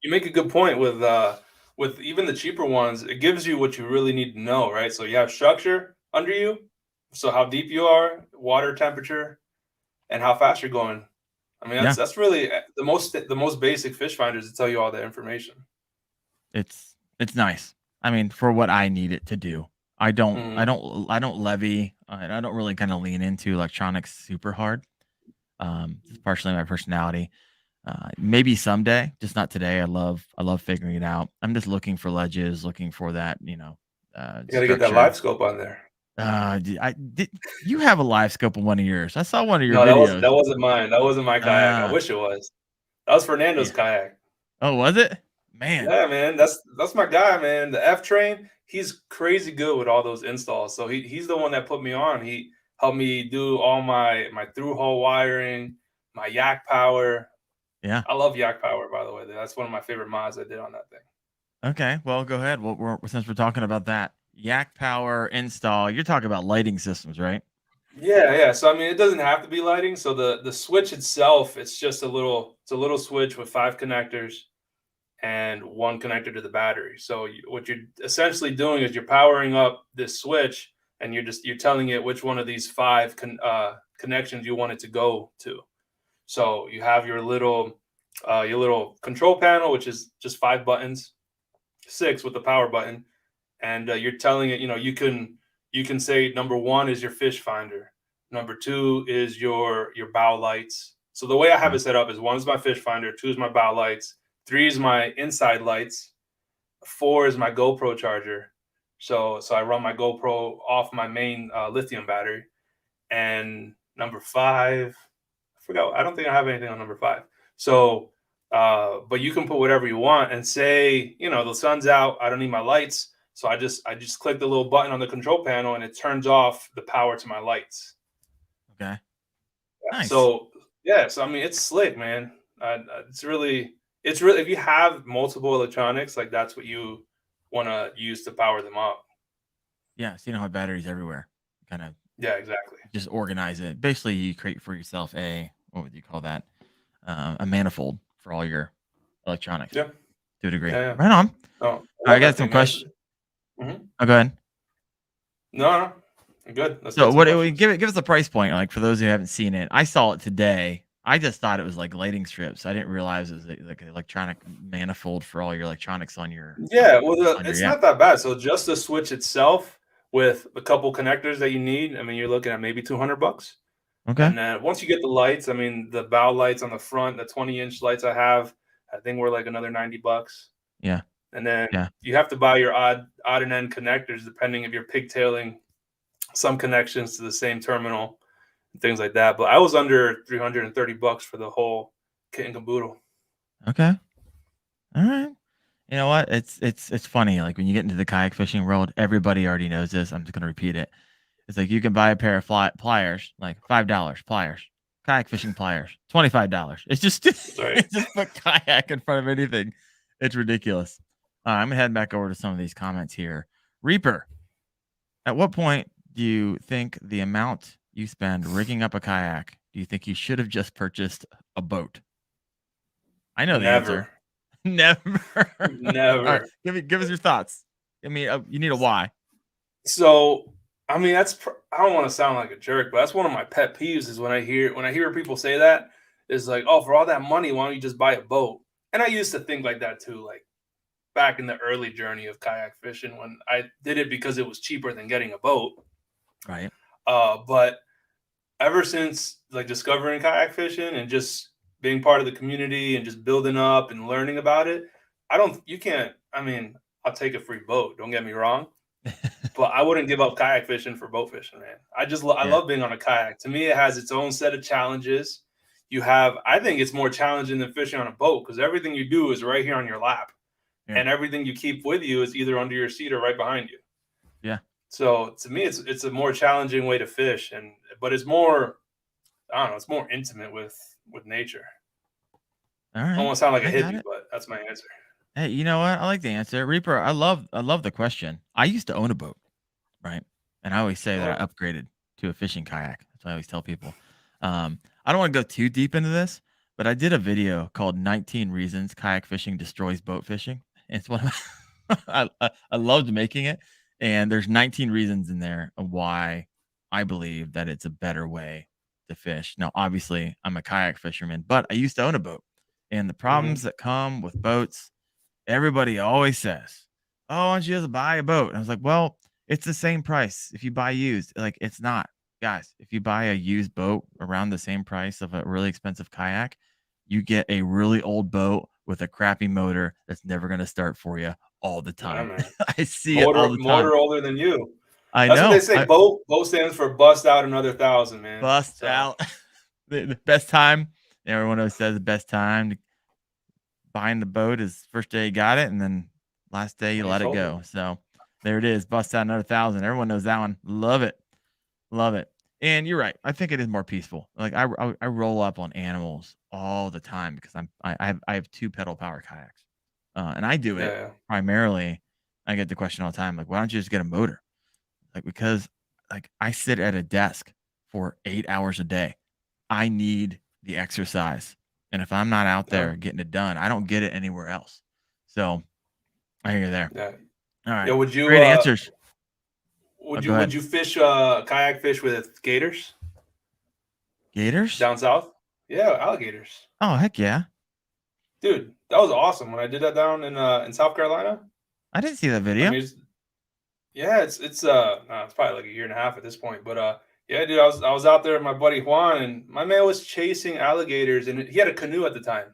You make a good point with even the cheaper ones. It gives you what you really need to know, right? So you have structure under you, so how deep you are, water temperature, and how fast you're going. I mean, that's really the most basic fish finders to tell you all that information. It's nice. I mean, for what I need it to do, I don't levy. I don't really kind of lean into electronics super hard. It's partially my personality. Maybe someday, just not today. I love figuring it out. I'm just looking for ledges, looking for that. You got to get that live scope on there. You have a live scope on one of yours? I saw one of your videos. That wasn't mine. That wasn't my kayak. I wish it was. That was Fernando's kayak. Oh, was it? Man. Yeah, man. That's my guy, man. The F Train. He's crazy good with all those installs. So he's the one that put me on. He helped me do all my through hole wiring, my yak power. Yeah. I love Yak Power, by the way. That's one of my favorite mods I did on that thing. Okay. Well, go ahead. Well, since we're talking about that, Yak Power install, you're talking about lighting systems, right? Yeah. So I mean, it doesn't have to be lighting. So the switch itself, it's just it's a little switch with 5 connectors and 1 connector to the battery. So what you're essentially doing is you're powering up this switch, and you're telling it which one of these 5 connections you want it to go to. So you have your little control panel, which is just 5 buttons, 6 with the power button, and you're telling it, you can say number 1 is your fish finder, number 2 is your bow lights. So the way I have it set up is 1 is my fish finder, 2 is my bow lights, 3 is my inside lights, 4 is my GoPro charger. So I run my GoPro off my main lithium battery, and number 5, I forgot. I don't think I have anything on number 5. So, but you can put whatever you want, and say, the sun's out, I don't need my lights. So I just click the little button on the control panel, and it turns off the power to my lights. Okay. Yeah. Nice. So I mean, it's slick, man. It's really if you have multiple electronics, like that's what you want to use to power them up. Yeah. So you don't have batteries everywhere. Kind of. Yeah, exactly. Just organize it. Basically, you create for yourself what would you call that? A manifold for all your electronics. Yeah. To a degree. Yeah. Right on. Oh, I got some questions. Mm-hmm. Oh, go ahead. No, good. So what give us a price point, like for those who haven't seen it. I saw it today. I just thought it was like lighting strips. I didn't realize it was like an electronic manifold for all your electronics on your. Yeah, well, it's not that bad. So just the switch itself with a couple connectors that you need, I mean, you're looking at maybe $200. Okay. And then once you get the lights, I mean, the bow lights on the front, the 20-inch lights I have, I think we're like another $90. Yeah. And then you have to buy your odd and end connectors, depending if you're pigtailing some connections to the same terminal and things like that. But I was under $330 for the whole kit and caboodle. Okay. All right. You know what? It's funny. Like when you get into the kayak fishing world, everybody already knows this. I'm just gonna repeat it. It's like you can buy a pair of pliers, like $5 pliers, kayak fishing pliers, $25. It's just it's just put kayak in front of anything. It's ridiculous. I'm gonna head back over to some of these comments here. Reaper, at what point do you think the amount you spend rigging up a kayak, do you think you should have just purchased a boat? I know the answer. Never. Right, give us your thoughts. I mean, you need a why. So, I mean, I don't want to sound like a jerk, but that's one of my pet peeves is when I hear people say that, is like, oh, for all that money, why don't you just buy a boat? And I used to think like that too, like back in the early journey of kayak fishing, when I did it because it was cheaper than getting a boat. Right. But ever since like discovering kayak fishing and just being part of the community and just building up and learning about it, I mean, I'll take a free boat, don't get me wrong, but I wouldn't give up kayak fishing for boat fishing, man. I love being on a kayak. To me, it has its own set of challenges. I think it's more challenging than fishing on a boat, because everything you do is right here on your lap. Yeah. And everything you keep with you is either under your seat or right behind you. Yeah. So to me, it's a more challenging way to fish, but it's more, I don't know, it's more intimate with nature. All right. I don't want to sound like a hippie, but that's my answer. Hey, you know what? I like the answer. Reaper, I love the question. I used to own a boat, right? And I always say that I upgraded to a fishing kayak. That's what I always tell people. I don't want to go too deep into this, but I did a video called 19 Reasons Kayak Fishing Destroys Boat Fishing. It's one of I loved making it. And there's 19 reasons in there of why I believe that it's a better way to fish. Now, obviously, I'm a kayak fisherman, but I used to own a boat. And the problems that come with boats, everybody always says, oh, why don't you just buy a boat? And I was like, well, it's the same price if you buy used. Like, it's not. Guys, if you buy a used boat around the same price of a really expensive kayak, you get a really old boat with a crappy motor that's never going to start for you all the time. Yeah, I see it all the time. Motor older than you. I That's know. What they say. Boat stands for bust out another 1,000, man. Bust out. The best time. Everyone always says the best time to buying the boat is first day you got it, and then last day you let it go. So there it is. Bust out another 1,000. Everyone knows that one. Love it. Love it. And you're right. I think it is more peaceful. Like I roll up on animals all the time because I have 2 pedal power kayaks, and I do it Yeah. primarily. I get the question all the time, like, why don't you just get a motor? Like, because like I sit at a desk for 8 hours a day. I need the exercise. And if I'm not out Yeah. there getting it done, I don't get it anywhere else. So I hear you there. Yeah. All Yeah. right. Great answers. Oh, go Would ahead. you fish kayak fish with gators Gators? down south? Yeah, alligators. Oh, heck yeah. Dude, that was awesome when I did that down in South Carolina. I didn't see that I video. mean, yeah, it's probably like a year and a half at this point, but yeah, dude, I was out there with my buddy Juan, and my man was chasing alligators, and he had a canoe at the time.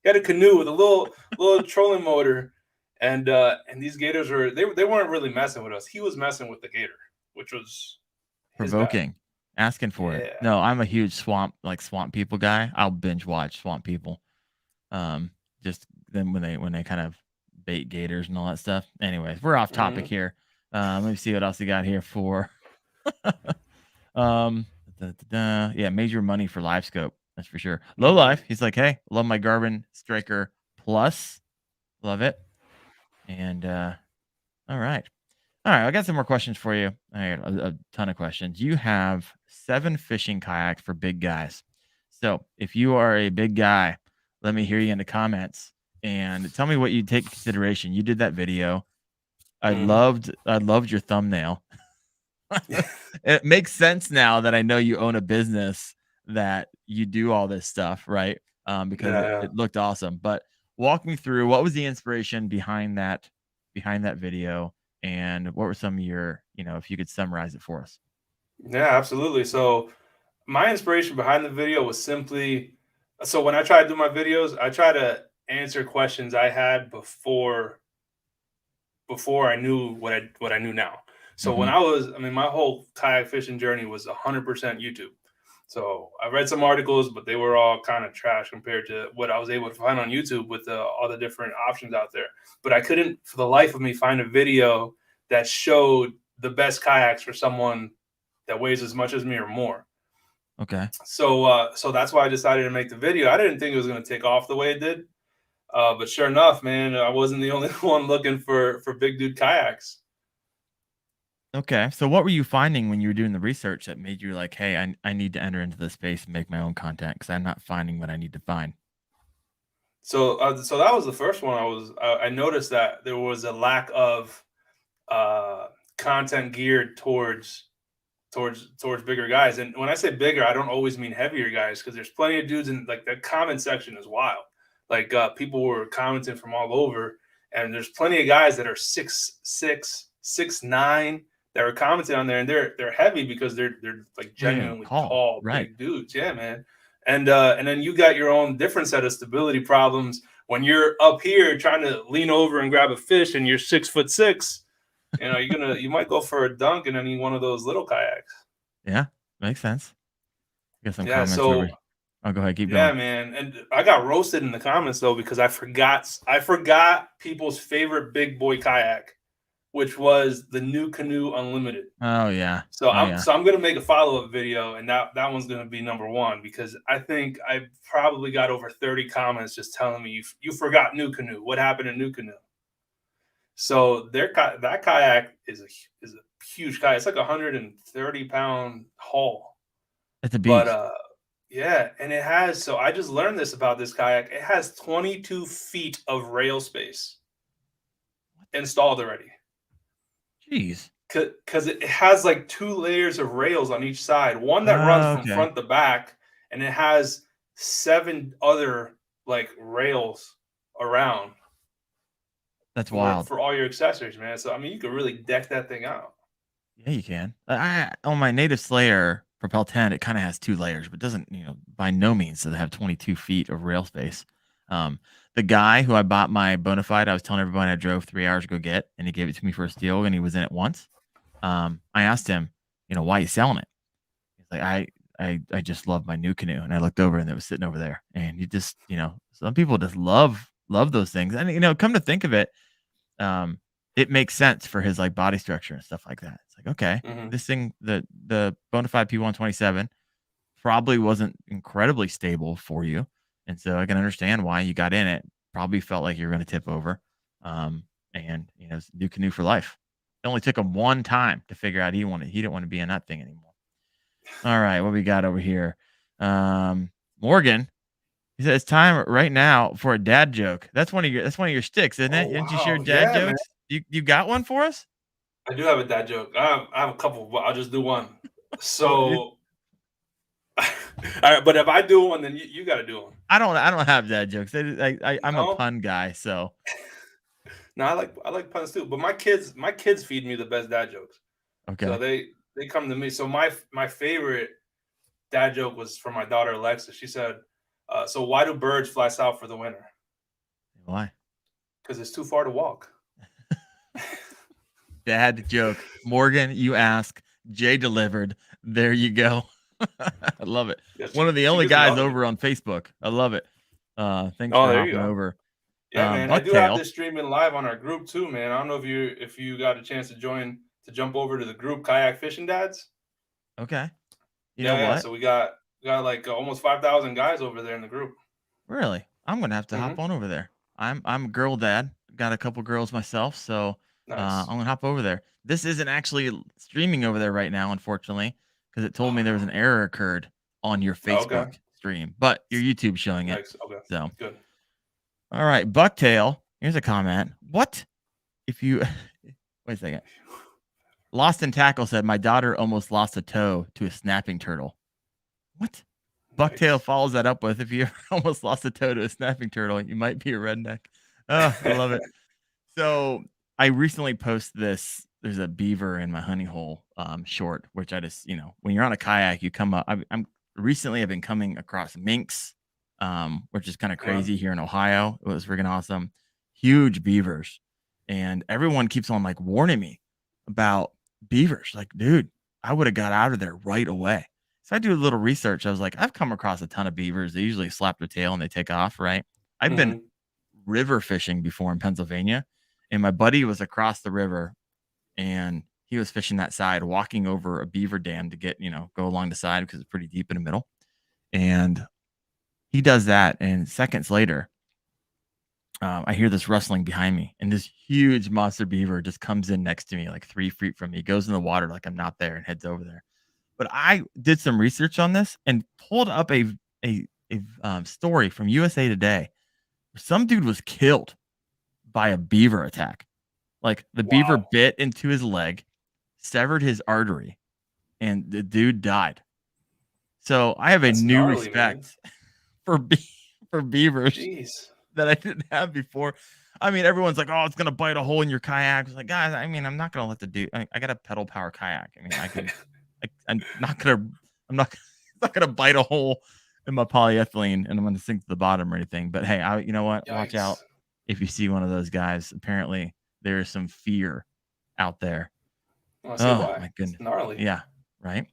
He had a canoe with a little trolling motor, and these gators they weren't really messing with us. He was messing with the gator, which was his bad. Provoking. Asking for it. Yeah. No, I'm a huge swamp people guy. I'll binge watch swamp people. Just then when they kind of bait gators and all that stuff. Anyways, we're off topic here. Let me see what else we got here for. Yeah, major money for live scope. That's for sure. Low life. He's like, hey, love my Garmin Striker Plus. Love it. And all right. All right, I got some more questions for you. I got a ton of questions. You have 7 fishing kayaks for big guys. So if you are a big guy, let me hear you in the comments and tell me what you take into consideration. You did that video. I loved your thumbnail. It makes sense now that I know you own a business that you do all this stuff, right? Because it looked awesome. But walk me through, what was the inspiration behind that video, and what were some of your, if you could summarize it for us. Yeah, absolutely. So my inspiration behind the video was simply, so when I try to do my videos, I try to answer questions I had before I knew what I knew now. So when my whole kayak fishing journey was 100% YouTube. So I read some articles, but they were all kind of trash compared to what I was able to find on YouTube with all the different options out there. But I couldn't, for the life of me, find a video that showed the best kayaks for someone that weighs as much as me or more. Okay. So that's why I decided to make the video. I didn't think it was going to take off the way it did. But sure enough, man, I wasn't the only one looking for big dude kayaks. Okay. So what were you finding when you were doing the research that made you like, hey, I need to enter into this space and make my own content because I'm not finding what I need to find? So that was the first one. I noticed that there was a lack of content geared towards bigger guys. And when I say bigger, I don't always mean heavier guys, because there's plenty of dudes in like the comment section is wild. Like people were commenting from all over, and there's plenty of guys that are 6'6", 6'9", that are commenting on there, and they're heavy because they're like genuinely tall, right, big dudes. Yeah, man. And then you got your own different set of stability problems when you're up here trying to lean over and grab a fish, and you're 6'6". You might go for a dunk in any one of those little kayaks. Yeah, makes sense. Get some Yeah, comments. Oh, go ahead, keep going. Yeah, man. And I got roasted in the comments though, because I forgot people's favorite big boy kayak, which was the New Canoe Unlimited. Oh yeah. So I'm gonna make a follow-up video, and that one's gonna be number 1, because I think I probably got over 30 comments just telling me you forgot New Canoe. What happened in New Canoe? So that kayak is a huge kayak. It's like 130-pound haul. It's a beast. But yeah, and it has. So I just learned this about this kayak. It has 22 feet of rail space installed already. Jeez. Because it has like 2 layers of rails on each side. One that runs from front to back, and it has 7 other like rails around. That's wild. For all your accessories, man. So I mean, you could really deck that thing out. Yeah, you can. On my Native Slayer Propel 10, it kind of has 2 layers, but doesn't, by no means does it have 22 feet of rail space. The guy who I bought my Bonafide, I was telling everybody I drove 3 hours to go get, and he gave it to me for a steal, and he was in it once. I asked him, why are you selling it? He's like, I just love my New Canoe. And I looked over, and it was sitting over there. And you just, some people just love those things. And, come to think of it, it makes sense for his like body structure and stuff like that. It's like, okay, this thing, the Bonafide P127 probably wasn't incredibly stable for you. And so I can understand why you got in it. Probably felt like you were going to tip over. And new canoe for life. It only took him one time to figure out he didn't want to be in that thing anymore. All right, what we got over here? Morgan, he says it's time right now for a dad joke. That's one of your sticks, isn't it? Didn't you share dad jokes? You got one for us? I do have a dad joke. I have a couple, but I'll just do one. So, all right, but if I do one, then you got to do one. I don't have dad jokes. I'm a pun guy, so. No, I like puns too. But my kids feed me the best dad jokes. Okay. So they come to me. So my favorite dad joke was from my daughter Alexa. She said, "So why do birds fly south for the winter?" Why? Because it's too far to walk. Dad joke. Morgan, you ask. Jay delivered. There you go. I love it. Yeah, one of the only guys over on Facebook. I love it. Thanks for hopping over. Yeah, man. I do have this streaming live on our group too, man. I don't know if you got a chance to jump over to the group Kayak Fishing Dads. Okay. You know what? So we got like almost 5,000 guys over there in the group. Really? I'm gonna have to hop on over there. I'm a girl dad. Got a couple girls myself, so I'm gonna hop over there. This isn't actually streaming over there right now, unfortunately, because it told me there was an error occurred on your Facebook stream, but your YouTube's showing it. Okay. So good. All right, Bucktail. Here's a comment. What if you wait a second? Lost in Tackle said my daughter almost lost a toe to a snapping turtle. What? Nice. Bucktail follows that up with if you almost lost a toe to a snapping turtle, you might be a redneck. Oh, I love it. So I recently posted this. There's a beaver in my honey hole short, which I just, when you're on a kayak, you come up. I've been coming across minks, which is kind of crazy here in Ohio. It was freaking awesome. Huge beavers. And everyone keeps on like warning me about beavers. Like, dude, I would have got out of there right away. So I do a little research. I was like, I've come across a ton of beavers. They usually slap their tail and they take off, right? I've been river fishing before in Pennsylvania, and my buddy was across the river and he was fishing that side, walking over a beaver dam to get, go along the side because it's pretty deep in the middle. And he does that. And seconds later, I hear this rustling behind me, and this huge monster beaver just comes in next to me, like 3 feet from me, goes in the water like I'm not there, and heads over there. But I did some research on this and pulled up a story from USA Today. Some dude was killed by a beaver attack. Like the beaver bit into his leg, severed his artery, and the dude died. So I have a new respect for beavers. Jeez. That I didn't have before. I mean, everyone's like, "Oh, it's gonna bite a hole in your kayak." It's like, guys, I mean, I'm not gonna let the dude. I got a pedal power kayak. I mean, I can. I'm not gonna bite a hole in my polyethylene, and I'm gonna sink to the bottom or anything. But hey, you know what? Yikes. Watch out if you see one of those guys. Apparently, there is some fear out there. Oh my goodness, it's gnarly. Yeah, right.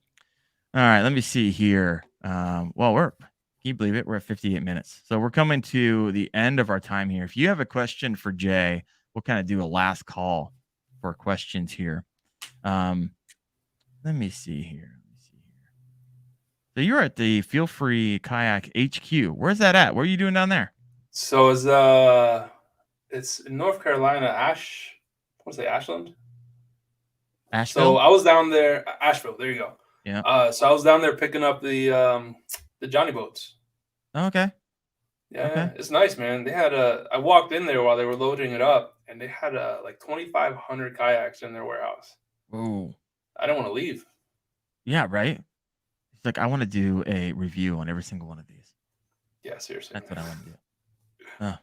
All right, let me see here. Can you believe it? We're at 58 minutes. So we're coming to the end of our time here. If you have a question for Jay, we'll kind of do a last call for questions here. Let me see here. So you're at the Feel Free Kayak HQ. Where's that at? What are you doing down there? So it's in North Carolina, Ashland. Asheville? So I was down there, Asheville. There you go. Yeah. So I was down there picking up the Johnny boats. Okay. Yeah, okay. It's nice, man. They had I walked in there while they were loading it up, and they had like 2,500 kayaks in their warehouse. Ooh. I don't want to leave. Yeah, right. It's like I want to do a review on every single one of these. Yeah, seriously. That's what I want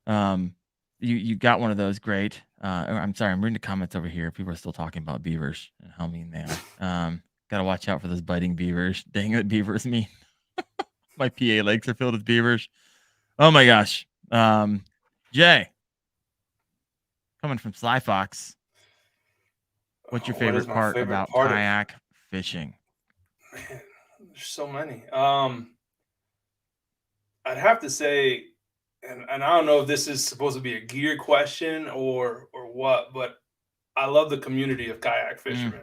to do. You got one of those, great. I'm sorry, I'm reading the comments over here. People are still talking about beavers and how mean they are. Gotta watch out for those biting beavers. Dang it, beavers mean. My PA lakes are filled with beavers. Oh my gosh. Jay, coming from Sly Fox, what's your favorite part about kayak fishing? Man, there's so many. I'd have to say and I don't know if this is supposed to be a gear question or what, but I love the community of kayak fishermen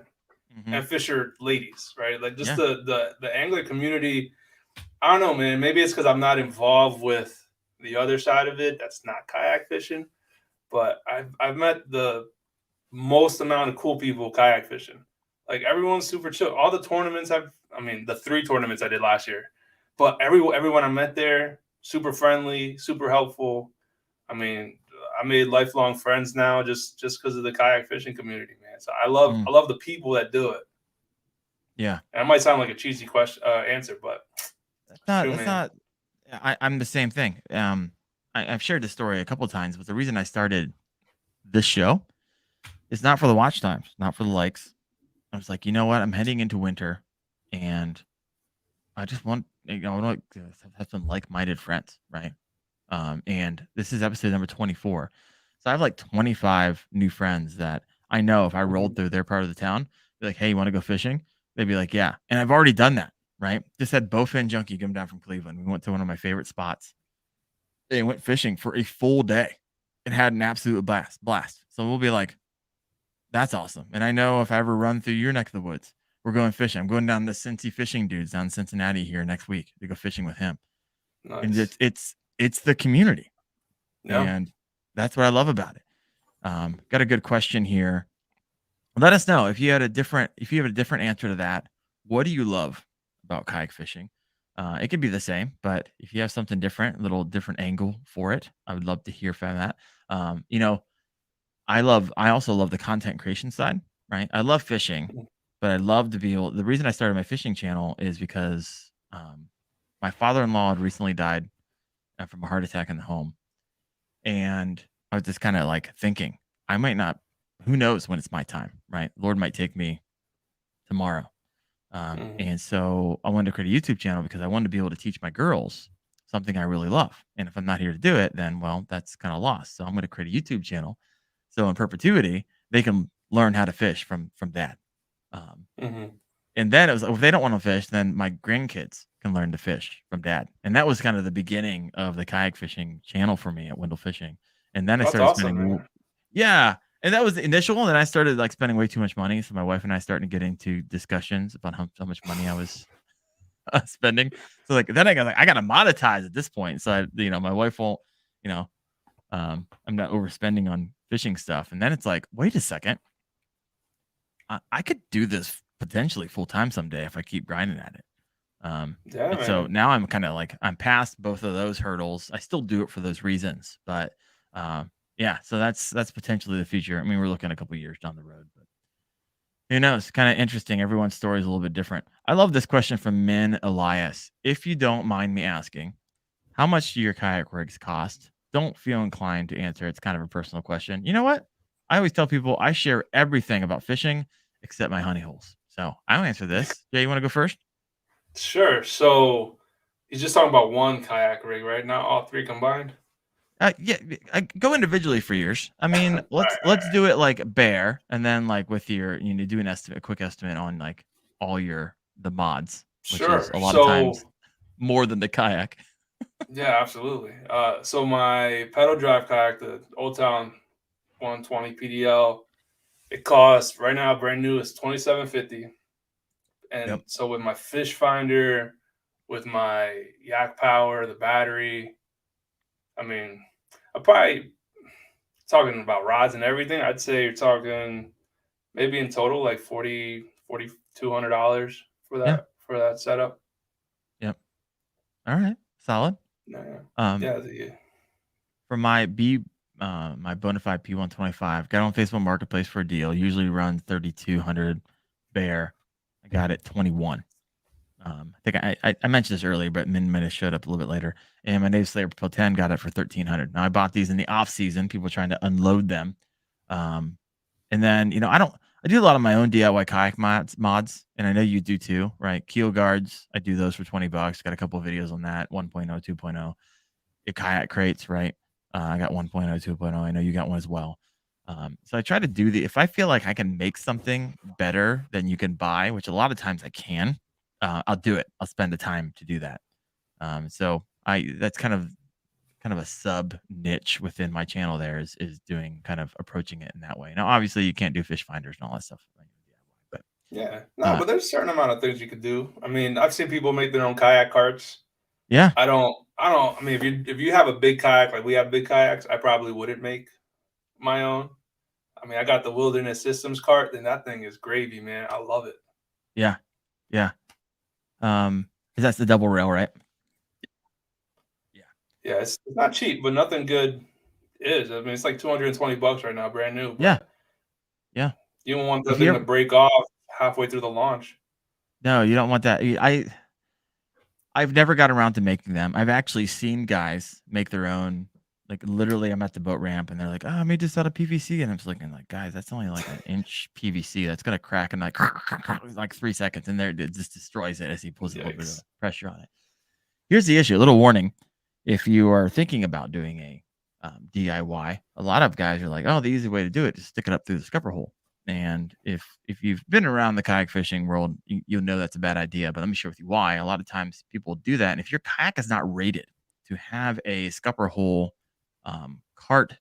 Mm-hmm. and fisher ladies, right? Like just Yeah. the angler community. I don't know, man. Maybe it's because I'm not involved with the other side of it. That's not kayak fishing, but I've met the most amount of cool people kayak fishing. Like everyone's super chill. All the tournaments I mean, the 3 tournaments I did last year, but everyone I met there, super friendly, super helpful. I mean, I made lifelong friends now just because of the kayak fishing community, man. So Mm. I love the people that do it. Yeah. And it might sound like a cheesy question answer, but That's not. I'm the same thing. I've shared this story a couple of times, but the reason I started this show is not for the watch times, not for the likes. I was like, you know what? I'm heading into winter, and I just want I want to have some like-minded friends, right? And this is episode number 24. So I have like 25 new friends that I know if I rolled through their part of the town, be like, hey, you want to go fishing? They'd be like, yeah. And I've already done that, right? Just had Bowfin Junkie come down from Cleveland. We went to one of my favorite spots. They went fishing for a full day and had an absolute blast. So we'll be like, that's awesome. And I know if I ever run through your neck of the woods, we're going fishing. I'm going down to Cincy Fishing Dudes down in Cincinnati here next week to go fishing with him. And nice. It's the community. Yeah. And that's what I love about it. Got a good question here. Let us know if you have a different answer to that. What do you love about kayak fishing? It could be the same, but if you have something different, a little different angle for it, I would love to hear from that. You know, I also love the content creation side, right? I love fishing, but I love to be able. The reason I started my fishing channel is because my father-in-law had recently died from a heart attack in the home, and I was just kind of like thinking, I might not. Who knows when it's my time, right? Lord might take me tomorrow. And so I wanted to create a YouTube channel because I wanted to be able to teach my girls something I really love. And if I'm not here to do it, then well, that's kind of lost. So I'm going to create a YouTube channel. So in perpetuity, they can learn how to fish from dad. And then it was, if they don't want to fish, then my grandkids can learn to fish from dad. And that was kind of the beginning of the kayak fishing channel for me at Wendell Fishing. And then I That's started awesome, spending, man. yeah. And that was the initial. And then I started like spending way too much money. So my wife and I started getting into discussions about how much money I was spending. So like then I got to monetize at this point. So my wife won't, you know, I'm not overspending on fishing stuff. And then it's like, wait a second, I could do this potentially full time someday if I keep grinding at it. Yeah, And so man. now I'm kind of like I'm past both of those hurdles. I still do it for those reasons, but yeah. So that's potentially the future. I mean, we're looking a couple years down the road, but who knows? Kind of interesting. Everyone's story is a little bit different. I love this question from Min Elias. If you don't mind me asking, how much do your kayak rigs cost? Don't feel inclined to answer. It's kind of a personal question. You know what? I always tell people I share everything about fishing except my honey holes. So I'll answer this. Jay, you want to go first? Sure. So he's just talking about one kayak rig, right? Not all 3 combined. Yeah, I go individually for yours. I mean, All let's right. do it like bare, and then like with your, do an estimate, a quick estimate on like all the mods, which is Sure. a lot of times So more than the kayak. yeah, absolutely. So my pedal drive kayak, the Old Town 120 PDL, it costs right now brand new is $27.50. And Yep. so with my fish finder, with my yak power, the battery, I mean, I probably talking about rods and everything. I'd say you're talking maybe in total like $4,200 Yeah. for that setup. Yep. All right. Solid. Yeah, Um, yeah, yeah. for my Bonafide P125, got on Facebook Marketplace for a deal. Usually runs 3,200 bare. I got it 21. I think I mentioned this earlier, but Min might have showed up a little bit later. And my Nave Slayer Pro 10 got it for 1,300. Now I bought these in the off season. People trying to unload them. And then I do a lot of my own DIY kayak mods, and I know you do too, right? Keel guards, I do those for $20. Got a couple of videos on that, 1.0, 2.0. Your kayak crates, right? I got 1.0, 2.0. I know you got one as well. So I try to do if I feel like I can make something better than you can buy, which a lot of times I can, I'll do it. I'll spend the time to do that. So that's kind of kind of a sub niche within my channel there is doing kind of approaching it in that way. Now, obviously, you can't do fish finders and all that stuff, but Yeah, no, but there's a certain amount of things you could do. I mean, I've seen people make their own kayak carts. yeah, I don't. I mean, if you have a big kayak like we have big kayaks, I probably wouldn't make my own. I mean, I got the Wilderness Systems cart, and that thing is gravy, man. I love it. yeah, yeah. That's the double rail, right? Yeah, Yeah, it's not cheap, but nothing good is. I mean, it's like $220 right now, brand new. yeah, But yeah. you don't want that If you thing to ever, break off halfway through the launch. no, you don't want that. I've never got around to making them. I've actually seen guys make their own. Like literally, I'm at the boat ramp and they're like, "Oh, I made this out of PVC," and I'm just looking like, "Guys, that's only like an inch PVC. That's gonna crack in like 3 seconds." And there, it just destroys it as he pulls a little bit of pressure on it. Here's the issue. A little warning: if you are thinking about doing a DIY, a lot of guys are like, "Oh, the easy way to do it is stick it up through the scupper hole." And if you've been around the kayak fishing world, you'll know that's a bad idea. But let me share with you why. A lot of times people do that, and if your kayak is not rated to have a scupper hole cart,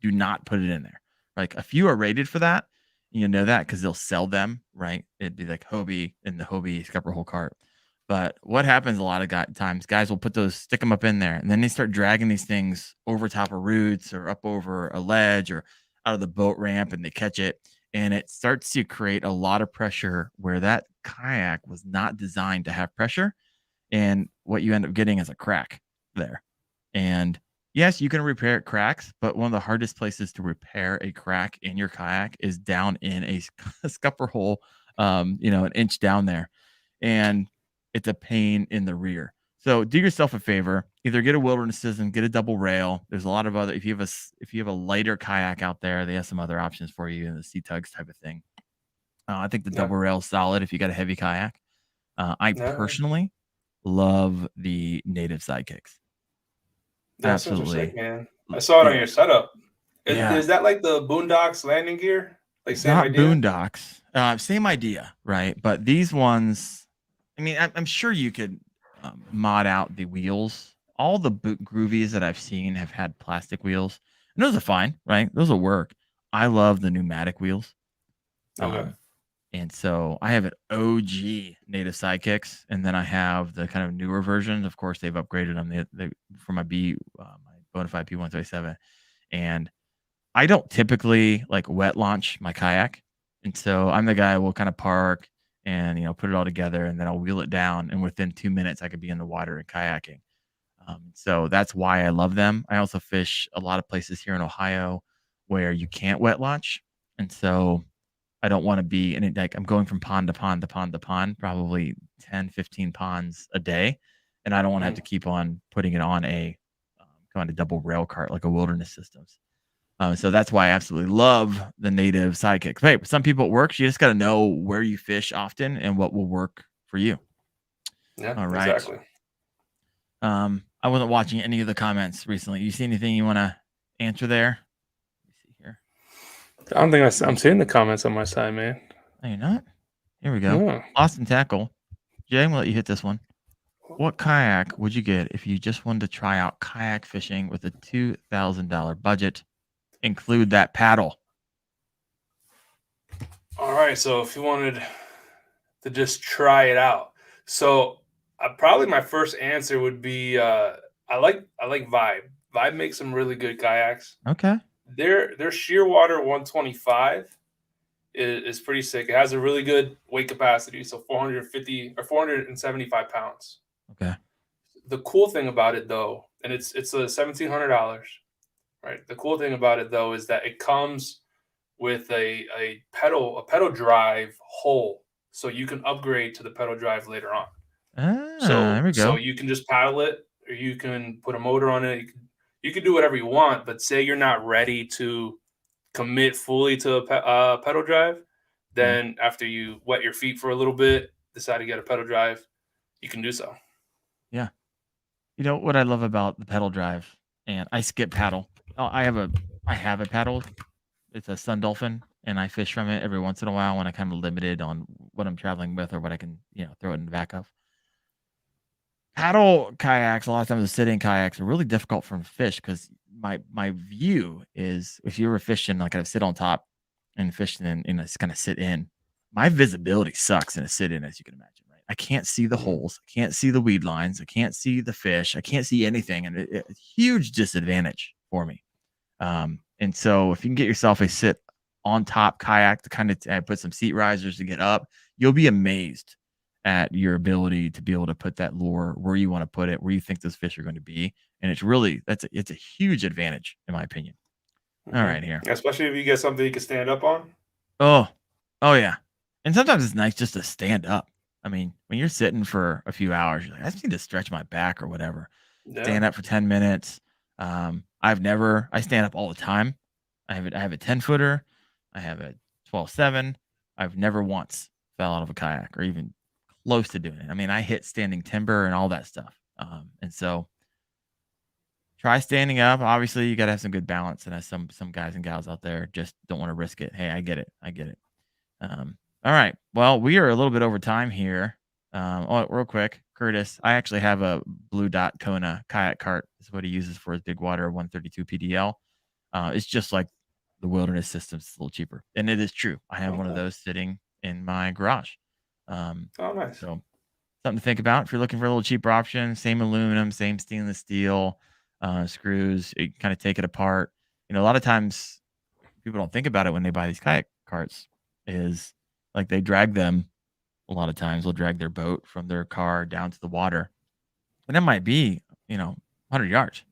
do not put it in there. Like a few are rated for that. You know that because they'll sell them, right? It'd be like Hobie in the Hobie scupper hole cart. But what happens a lot of times, guys will stick them up in there, and then they start dragging these things over top of roots or up over a ledge or out of the boat ramp, and they catch it, and it starts to create a lot of pressure where that kayak was not designed to have pressure, and what you end up getting is a crack there. And yes, you can repair cracks, but one of the hardest places to repair a crack in your kayak is down in a scupper hole, an inch down there. And it's a pain in the rear. So do yourself a favor, either get a Wilderness System, get a double rail. There's a lot of other, if you have a lighter kayak out there, they have some other options for you in the sea tugs type of thing. I think the double rail is solid if you got a heavy kayak. I personally love the native sidekicks. That's interesting, man. I saw it on your setup. Is that like the Boondocks landing gear? Like same Not idea? Boondocks. Same idea, right? But these ones, I mean, I'm sure you could mod out the wheels. All the groovies that I've seen have had plastic wheels, and those are fine, right? Those will work. I love the pneumatic wheels. Okay. And so I have an OG native sidekicks, and then I have the kind of newer versions. Of course, they've upgraded them for my Bonafide P137, and I don't typically like wet launch my kayak, and so I'm the guy who will kind of park and put it all together, and then I'll wheel it down, and within 2 minutes I could be in the water and kayaking. So that's why I love them. I also fish a lot of places here in Ohio where you can't wet launch, and so I don't want to be in it. Like I'm going from pond to pond to pond to pond, probably 10, 15 ponds a day, and I don't want to have to keep on putting it on a kind of double rail cart like a Wilderness Systems. So that's why I absolutely love the native sidekicks. Hey, some people it works. You just got to know where you fish often and what will work for you. Yeah, all right. Exactly. I wasn't watching any of the comments recently. You see anything you want to answer there? Let me see here. I don't think I'm seeing the comments on my side, man. No, you're not? Here we go. No. Austin Tackle. Jay, I'm going to let you hit this one. What kayak would you get if you just wanted to try out kayak fishing with a $2,000 budget? Include that paddle. All right. So if you wanted to just try it out. So probably my first answer would be I like Vibe. Vibe makes some really good kayaks. Okay. Their Shearwater 125 is pretty sick. It has a really good weight capacity, so 450 or 475 pounds. Okay. The cool thing about it though, and it's a $1,700, right? The cool thing about it though is that it comes with a pedal drive hole, so you can upgrade to the pedal drive later on. There we go. So you can just paddle it, or you can put a motor on it. You can do whatever you want, but say you're not ready to commit fully to a pedal drive, then after you wet your feet for a little bit, decide to get a pedal drive, you can do so. Yeah. You know what I love about the pedal drive, and I skip paddle. I have a paddle. It's a Sun Dolphin, and I fish from it every once in a while when I kind of limited on what I'm traveling with or what I can, throw it in the back of. Paddle kayaks, a lot of times the sitting kayaks are really difficult for fish because my view is if you were fishing like I sit on top and fishing and it's kind of sit in, my visibility sucks in a sit in, as you can imagine, right? I can't see the Mhm. holes, I can't see the weed lines, I can't see the fish, I can't see anything, and it's a huge disadvantage for me. And so if you can get yourself a sit on top kayak to kind of put some seat risers to get up, you'll be amazed at your ability to be able to put that lure where you want to put it, where you think those fish are going to be. And it's really it's a huge advantage in my opinion. All Mhm. right, here. Especially if you get something you can stand up on. Oh, oh yeah. And sometimes it's nice just to stand up. I mean, when you're sitting for a few hours, you're like, I just need to stretch my back or whatever. Yeah. Stand up for 10 minutes. I stand up all the time. I have a 10 footer. I have a 12.7. I've never once fell out of a kayak or even close to doing it. I mean, I hit standing timber and all that stuff. And so try standing up. Obviously, you got to have some good balance. And as some guys and gals out there just don't want to risk it. Hey, I get it. I get it. All right. Well, we are a little bit over time here. Oh, real quick, Curtis, I actually have a Blue Dot Kona kayak cart. Is what he uses for his big water 132 PDL. It's just like the wilderness systems, it's a little cheaper, and it is true. I have one of Okay. those sitting in my garage. Um, Oh, nice. so something to think about if you're looking for a little cheaper option. Same aluminum, same stainless steel screws. You kind of take it apart. A lot of times people don't think about it when they buy these kayak carts. Is like they drag them a lot of times. They'll drag their boat from their car down to the water, and that might be 100 yards.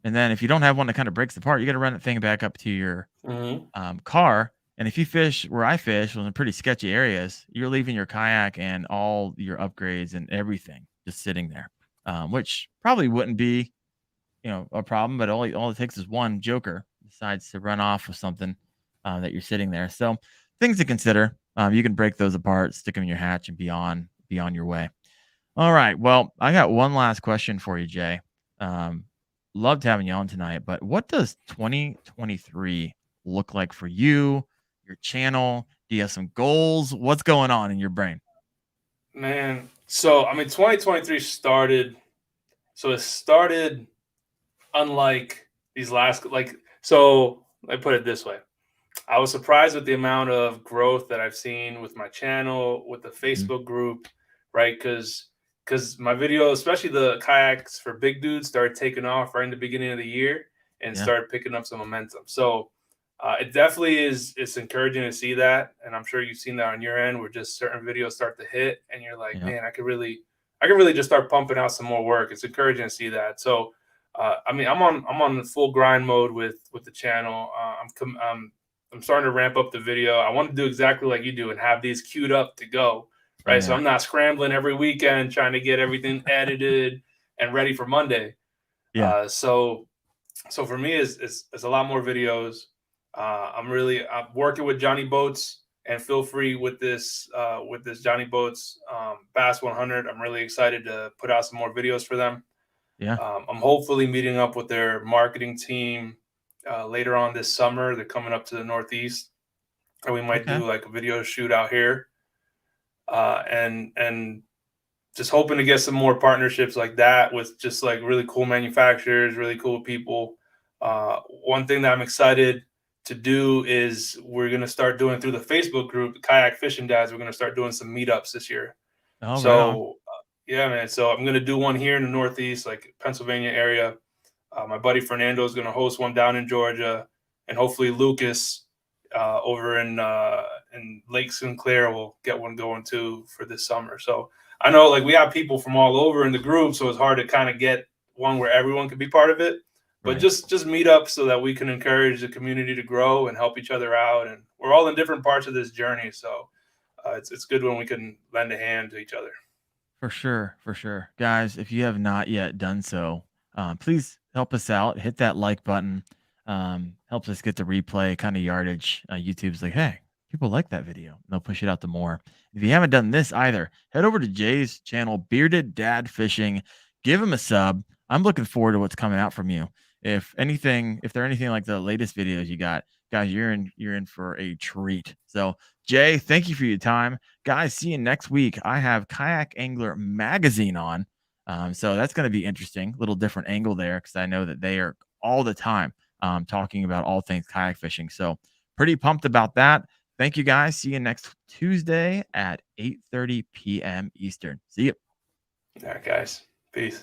And then if you don't have one that kind of breaks apart, you got to run that thing back up to your Hmm. car. And if you fish where I fish, in pretty sketchy areas, you're leaving your kayak and all your upgrades and everything just sitting there, which probably wouldn't be, a problem. But all it takes is one joker decides to run off with something that you're sitting there. So things to consider. You can break those apart, stick them in your hatch, and be on your way. All right. Well, I got one last question for you, Jay. Um, Loved having you on tonight, but what does 2023 look like for you, your channel? Do you have some goals? What's going on in your brain? Man. So, I mean, 2023 started. So it started unlike these last, like, so I put it this way. I was surprised with the amount of growth that I've seen with my channel, with the Mhm. Facebook group, right? Because my video, especially the kayaks for big dudes, started taking off right in the beginning of the year and Yeah. started picking up some momentum. So it definitely is. It's encouraging to see that, and I'm sure you've seen that on your end, where just certain videos start to hit, and you're like, Yeah. man, I could really just start pumping out some more work. It's encouraging to see that. So. I mean, I'm on the full grind mode with the channel. I'm starting to ramp up the video. I want to do exactly like you do and have these queued up to go, right? So Yeah. I'm not scrambling every weekend trying to get everything edited and ready for Monday. Yeah. So for me, it's a lot more videos. I'm working with Johnny Boats, and feel free with this Johnny Boats Bass 100. I'm really excited to put out some more videos for them. Yeah. I'm hopefully meeting up with their marketing team later on this summer. They're coming up to the Northeast, and we might Okay. do like a video shoot out here, and just hoping to get some more partnerships like that with just like really cool manufacturers, really cool people. One thing that I'm excited to do is we're gonna start doing through the Facebook group, Kayak Fishing Dads. We're gonna start doing some meetups this year. Oh, right on. So yeah, man. So I'm gonna do one here in the Northeast, like Pennsylvania area. My buddy Fernando is gonna host one down in Georgia, and hopefully Lucas over in Lake Sinclair will get one going too for this summer. So I know like we have people from all over in the group, so it's hard to kind of get one where everyone can be part of it. But Right. just meet up so that we can encourage the community to grow and help each other out. And we're all in different parts of this journey, so it's good when we can lend a hand to each other. For sure, for sure. Guys, if you have not yet done so, please help us out. Hit that like button. Helps us get the replay kind of yardage. YouTube's like, hey, people like that video. They'll push it out to more. If you haven't done this either, head over to Jay's channel, Bearded Dad Fishing. Give him a sub. I'm looking forward to what's coming out from you. If they're anything like the latest videos you got, guys, you're in for a treat. So, Jay, thank you for your time. Guys, see you next week. I have Kayak Angler Magazine on. So that's going to be interesting. Little different angle there because I know that they are all the time talking about all things kayak fishing. So pretty pumped about that. Thank you guys. See you next Tuesday at 8:30 p.m. Eastern. See you. All right, guys. Peace.